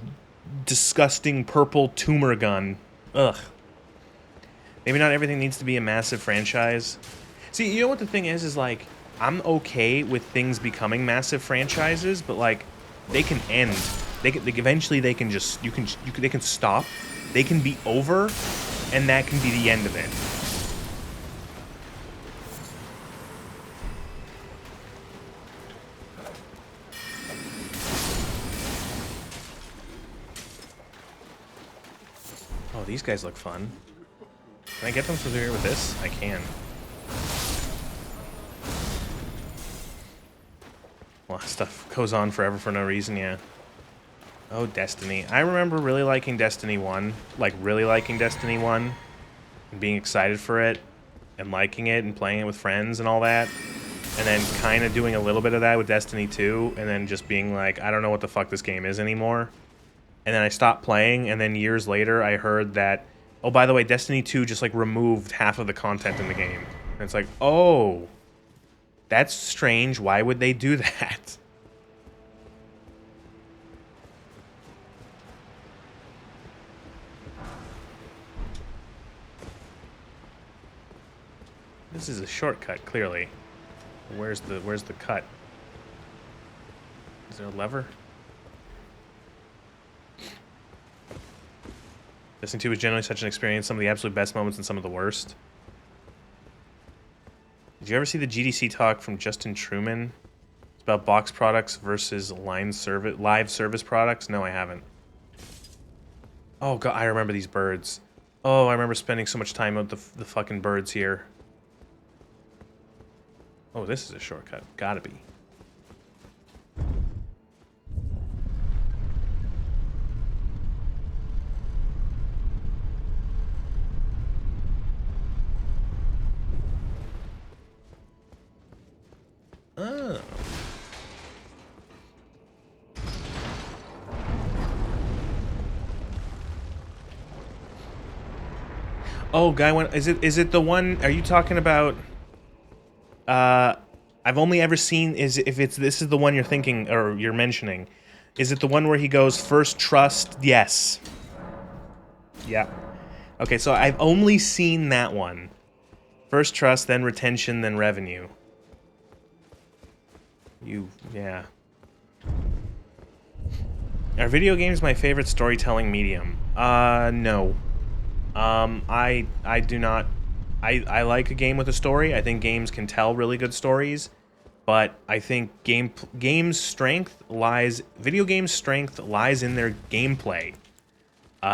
disgusting purple tumor gun. Ugh. Maybe not everything needs to be a massive franchise. See, you know what the thing is like, I'm okay with things becoming massive franchises, but like, they can end. They can, like, eventually they can just, they can stop. They can be over, and that can be the end of it. Oh, these guys look fun. Can I get them familiar with this? I can. Well, stuff goes on forever for no reason, yeah. Oh, Destiny. I remember really liking Destiny 1. Like, really liking Destiny 1. And being excited for it. And liking it and playing it with friends and all that. And then kind of doing a little bit of that with Destiny 2. And then just being like, I don't know what the fuck this game is anymore. And then I stopped playing, and then years later I heard that, oh, by the way, Destiny 2 just, like, removed half of the content in the game. And it's like, oh, that's strange. Why would they do that? This is a shortcut, clearly. Where's the cut? Is there a lever? Destiny 2 was generally such an experience, some of the absolute best moments and some of the worst. Did you ever see the GDC talk from Justin Truman? It's about box products versus live service products? No, I haven't. Oh god, I remember these birds. Oh, I remember spending so much time with the fucking birds here. Oh, this is a shortcut. Gotta be. Oh. Oh, guy one. Is it the one? Are you talking about? I've only ever seen this is the one you're thinking or you're mentioning. Is it the one where he goes first trust? Yes. Yeah. Okay, so I've only seen that one. First trust, then retention, then revenue. Yeah. Are video games my favorite storytelling medium? No. I do not. I like a game with a story. I think games can tell really good stories, but I think video games' strength lies in their gameplay.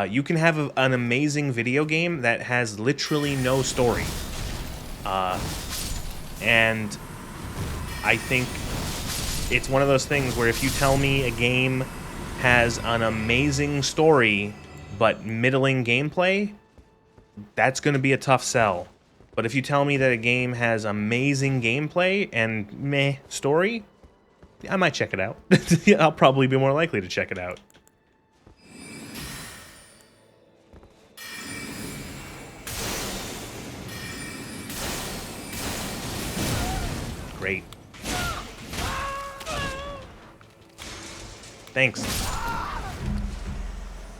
You can have an amazing video game that has literally no story. And I think it's one of those things where if you tell me a game has an amazing story but middling gameplay, that's going to be a tough sell. But if you tell me that a game has amazing gameplay and meh story, I might check it out. I'll probably be more likely to check it out. Great. Thanks.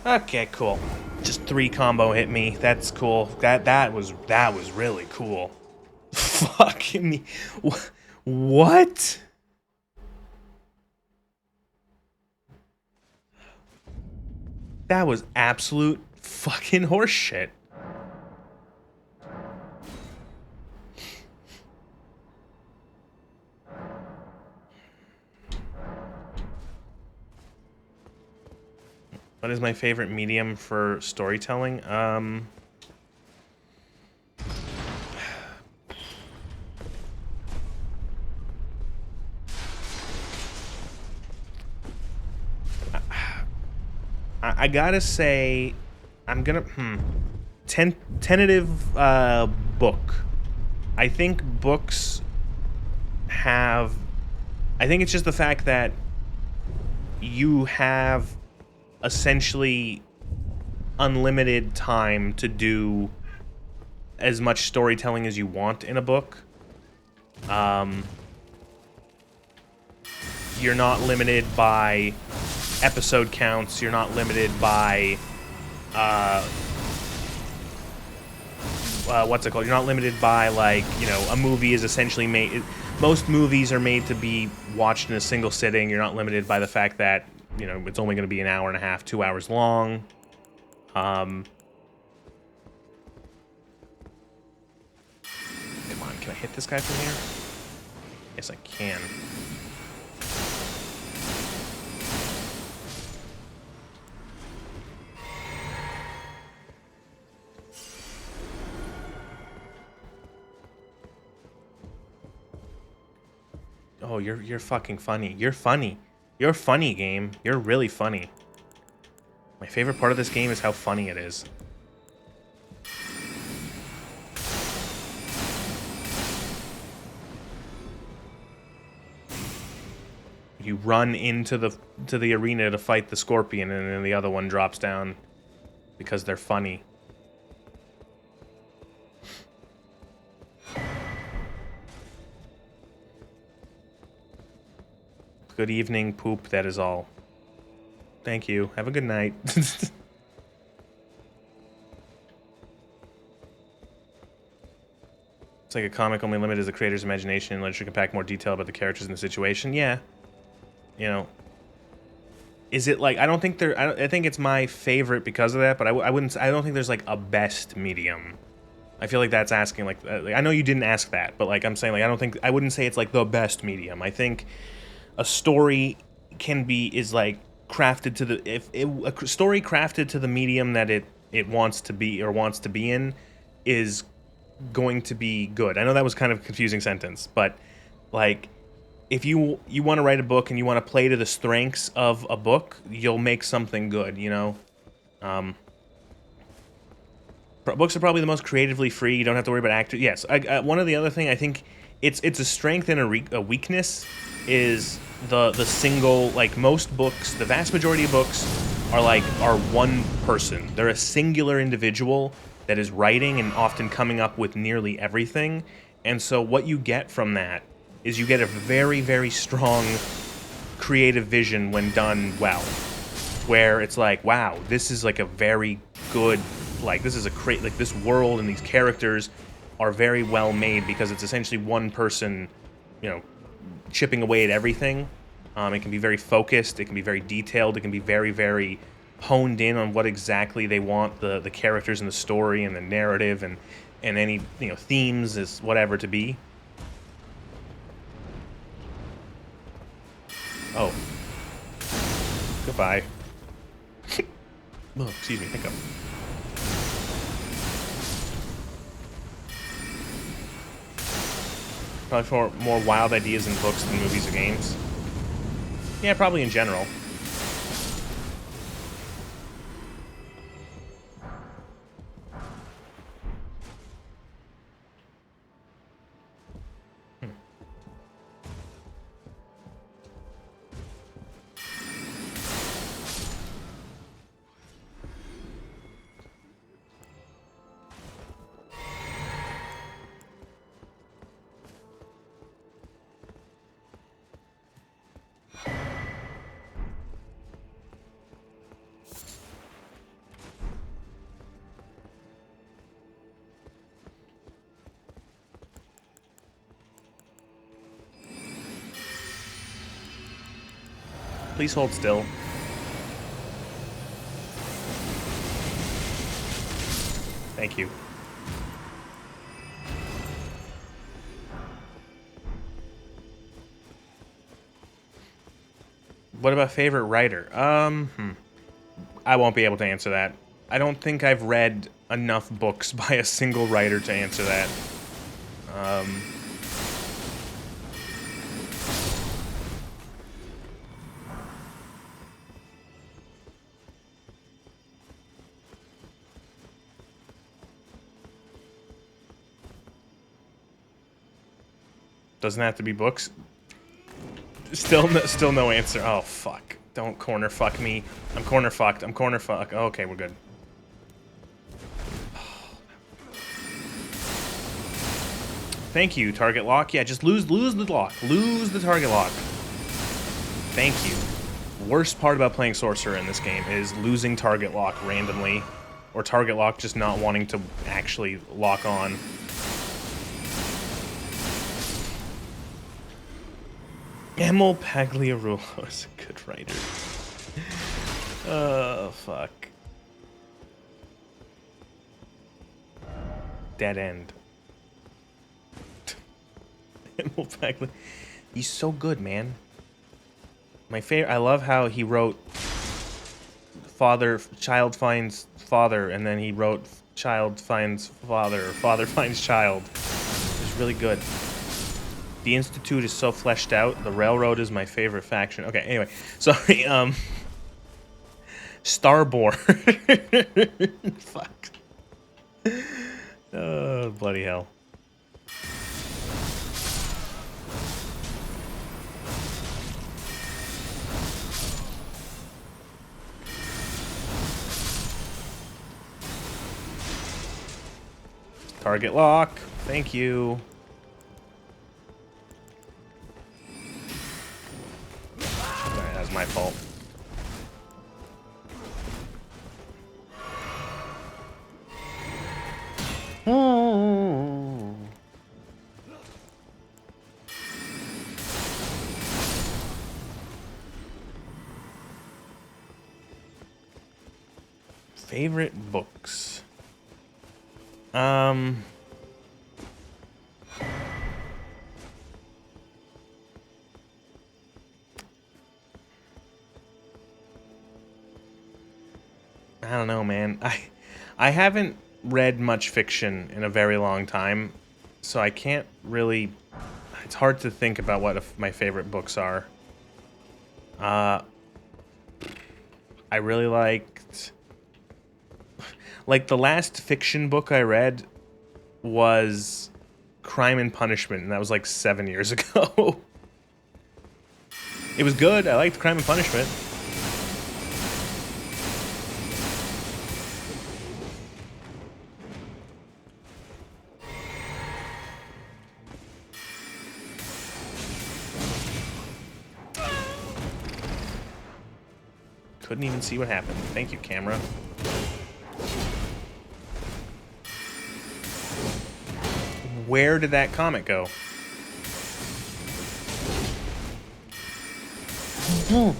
Okay, cool. Just 3 combo hit me. That's cool. That was really cool. Fucking me. What? That was absolute fucking horseshit. What is my favorite medium for storytelling? I gotta say, I'm gonna tentative book. I think books have. I think it's just the fact that you have essentially unlimited time to do as much storytelling as you want in a book. You're not limited by episode counts. You're not limited by what's it called? You're not limited by, like, you know, a movie is essentially made. Most movies are made to be watched in a single sitting. You're not limited by the fact that, you know, it's only going to be an hour and a half, 2 hours long. Come on, can I hit this guy from here? Yes, I can. Oh, you're fucking funny. You're funny. You're funny, game. You're really funny. My favorite part of this game is how funny it is. You run into the arena to fight the scorpion, and then the other one drops down because they're funny. Good evening, poop, that is all. Thank you. Have a good night. It's like a comic only limited as the creator's imagination and literature can pack more detail about the characters and the situation. Yeah. You know. Is it like, I don't think there, I think it's my favorite because of that, but I don't think there's like a best medium. I feel like that's asking, like, I know you didn't ask that, but like I'm saying, like, I wouldn't say it's like the best medium. I think a story is like crafted to the, a story crafted to the medium that it wants to be or wants to be in is going to be good. I know that was kind of a confusing sentence, but like if you want to write a book and you want to play to the strengths of a book, you'll make something good, you know? Books are probably the most creatively free. You don't have to worry about actors. Yes, one of the other thing I think it's a strength and a weakness is the single, like most books, the vast majority of books are one person. They're a singular individual that is writing and often coming up with nearly everything. And so what you get from that is you get a very, very strong creative vision when done well. Where it's like, wow, this is like a very good, like this is like this world and these characters are very well made because it's essentially one person, you know, chipping away at everything. It can be very focused, it can be very detailed, it can be very, very honed in on what exactly they want the characters and the story and the narrative and any, you know, themes is whatever to be. Oh. Goodbye. Oh, excuse me, hiccup. Probably for more wild ideas in books than movies or games. Yeah, probably in general. Please hold still. Thank you. What about favorite writer? I won't be able to answer that. I don't think I've read enough books by a single writer to answer that. Doesn't have to be books. Still no answer. Oh, fuck. Don't corner fuck me. I'm corner fucked. I'm corner fucked. Okay, we're good. Thank you, target lock. Yeah, just lose the lock. Lose the target lock. Thank you. Worst part about playing Sorcerer in this game is losing target lock randomly, or target lock just not wanting to actually lock on. Emil Pagliarulo is a good writer. Oh, fuck. Dead end. Emil Pagliarulo. He's so good, man. My favorite. I love how he wrote child finds father, and then he wrote child finds father, or father finds child. It's really good. The Institute is so fleshed out. The Railroad is my favorite faction. Okay, anyway. Sorry, Starborn. Fuck. Oh, bloody hell. Target lock. Thank you. Sorry, that was my fault. Favorite books. I don't know, man. I haven't read much fiction in a very long time, so I can't really. It's hard to think about what my favorite books are. I really liked. Like, the last fiction book I read was Crime and Punishment, and that was like 7 years ago. It was good. I liked Crime and Punishment. Couldn't even see what happened. Thank you, camera. Where did that comet go? Oh.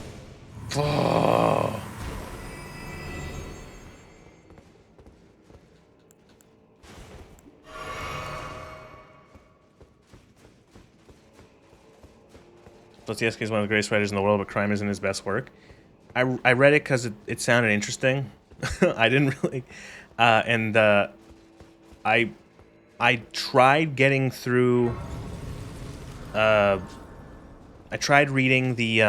Dostoevsky is one of the greatest writers in the world, but crime isn't his best work. I read it because it sounded interesting. I didn't really, I tried getting through. I tried reading the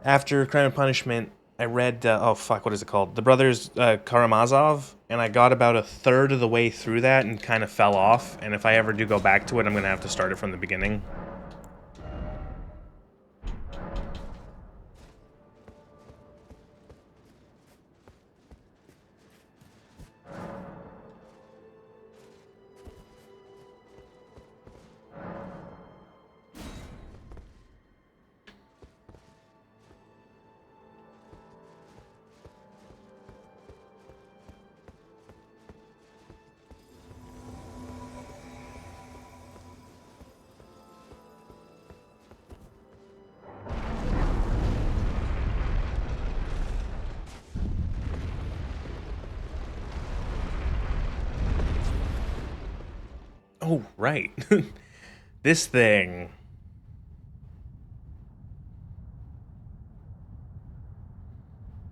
after Crime and Punishment. I read oh fuck, what is it called? The Brothers Karamazov, and I got about a third of the way through that and kind of fell off. And if I ever do go back to it, I'm gonna have to start it from the beginning. Oh, right. This thing.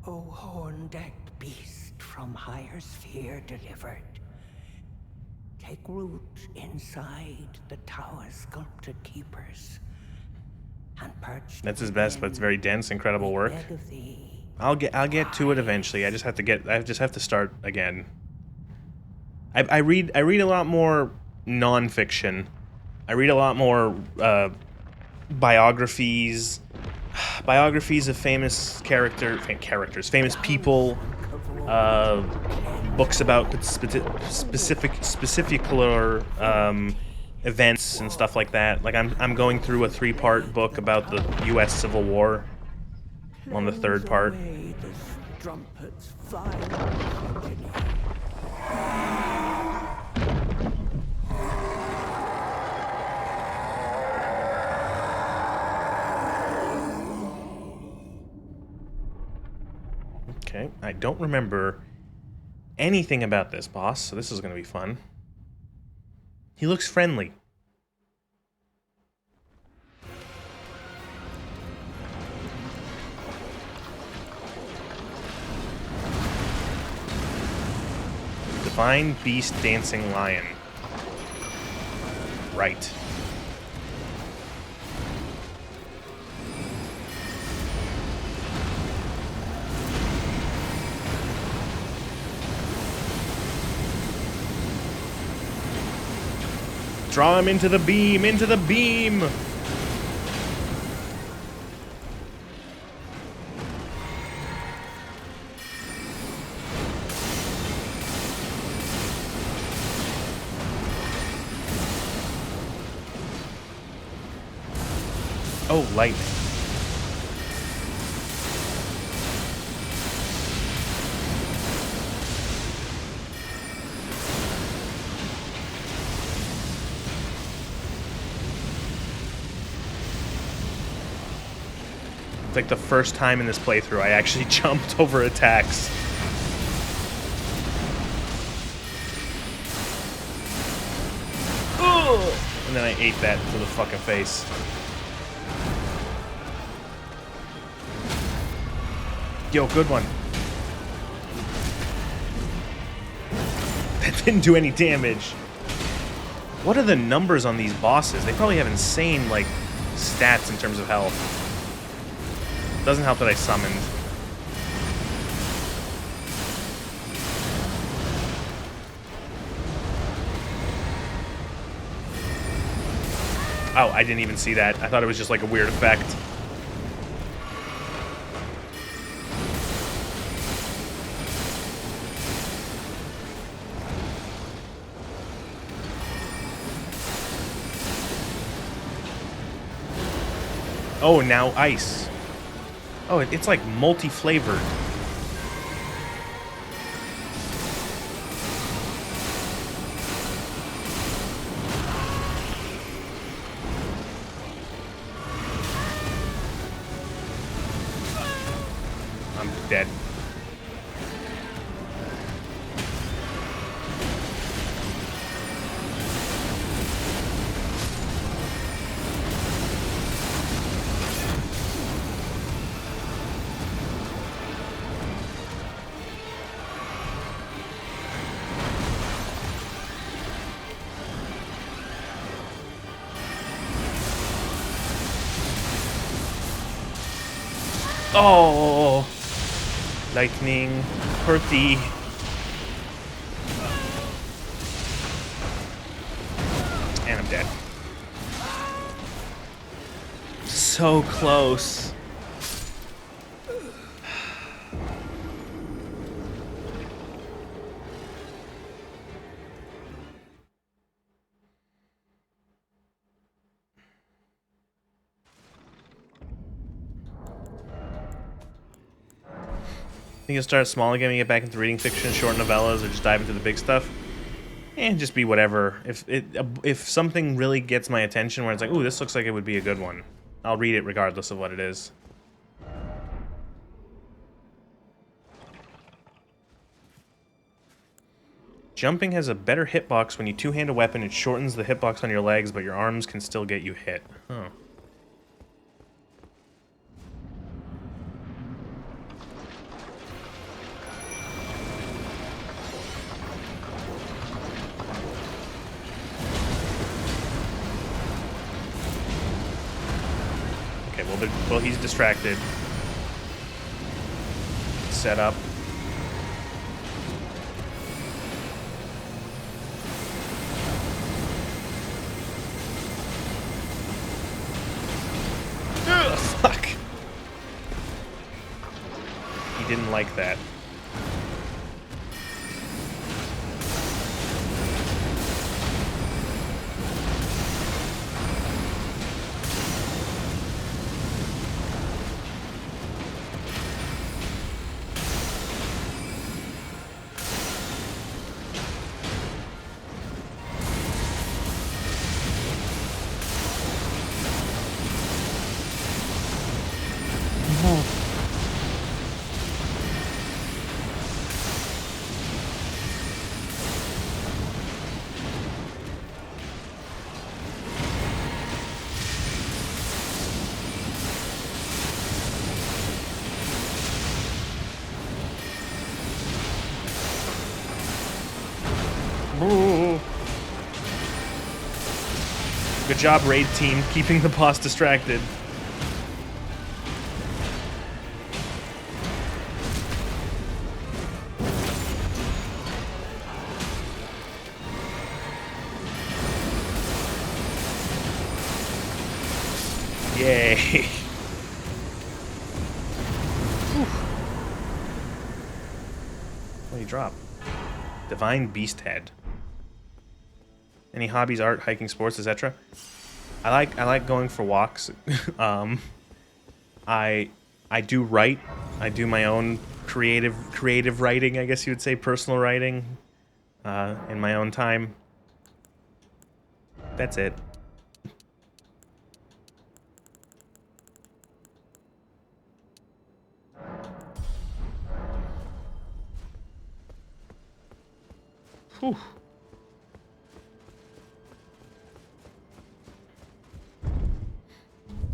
O horn-decked beast from higher sphere delivered, take root inside the tower's sculpted keepers, and perch. That's his best, but it's very dense, incredible work. I'll get to it eventually. I just have to start again. I read a lot more non-fiction. I read a lot more biographies of famous characters, famous people, books about specific events and stuff like that. Like I'm going through a 3-part book about the U.S. Civil War. I'm on the 3rd part. Away the strumpets fly. Okay, I don't remember anything about this boss, so this is going to be fun. He looks friendly. Divine Beast Dancing Lion. Right. Draw him into the beam, into the beam! Oh, lightning. It's like the first time in this playthrough I actually jumped over attacks. Ugh! And then I ate that to the fucking face. Yo, good one. That didn't do any damage. What are the numbers on these bosses? They probably have insane, like, stats in terms of health. Doesn't help that I summoned. Oh, I didn't even see that. I thought it was just like a weird effect. Oh, now ice. Oh, it's like multi-flavored. I'm dead. Oh, lightning, hurty. And I'm dead. So close. Think you'll start small again and get back into reading fiction, short novellas, or just dive into the big stuff? And just be whatever. If something really gets my attention where it's like, ooh, this looks like it would be a good one, I'll read it regardless of what it is. Jumping has a better hitbox when you two-hand a weapon. It shortens the hitbox on your legs, but your arms can still get you hit. Huh. Well, he's distracted. Set up. Ugh, fuck. He didn't like that. Good job, raid team, keeping the boss distracted. Yay. What do you drop? Divine Beast Head. Any hobbies, art, hiking, sports, etc.? I like going for walks. I do write. I do my own creative writing, I guess you would say, personal writing, in my own time. That's it. Whew.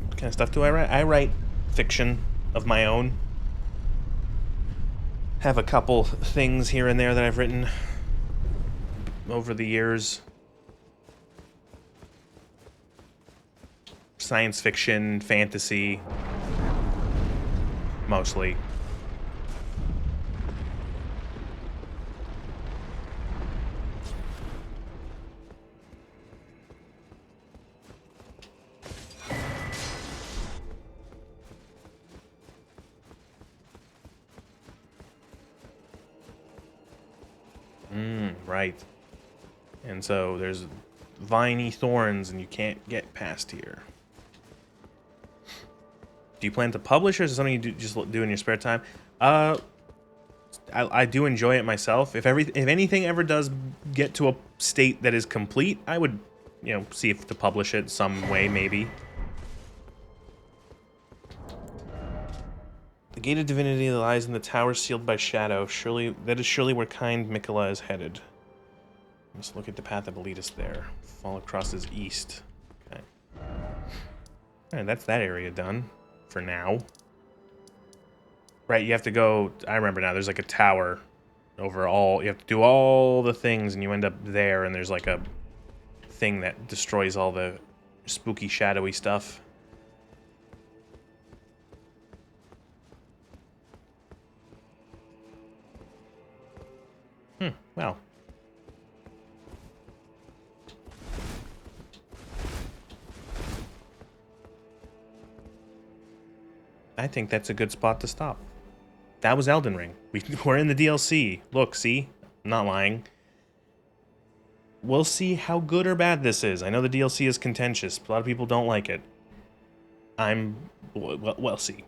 What kind of stuff do I write? I write fiction of my own. Have a couple things here and there that I've written over the years. Science fiction, fantasy, mostly. Right. And so there's viney thorns and you can't get past here. Do you plan to publish, or is it something you just do in your spare time? I do enjoy it myself. If anything ever does get to a state that is complete, I would, see if to publish it some way, maybe. The gate of divinity lies in the tower sealed by shadow. That is surely where kind Mikola is headed. Let's look at the path that will lead us there. Fall across is east. Okay. Alright, that's that area done. For now. Right, you have to go... I remember now, there's like a tower over all... You have to do all the things, and you end up there, and there's like a thing that destroys all the spooky, shadowy stuff. Wow. I think that's a good spot to stop. That was Elden Ring. We're in the DLC. Look, see? I'm not lying. We'll see how good or bad this is. I know the DLC is contentious. A lot of people don't like it. We'll see.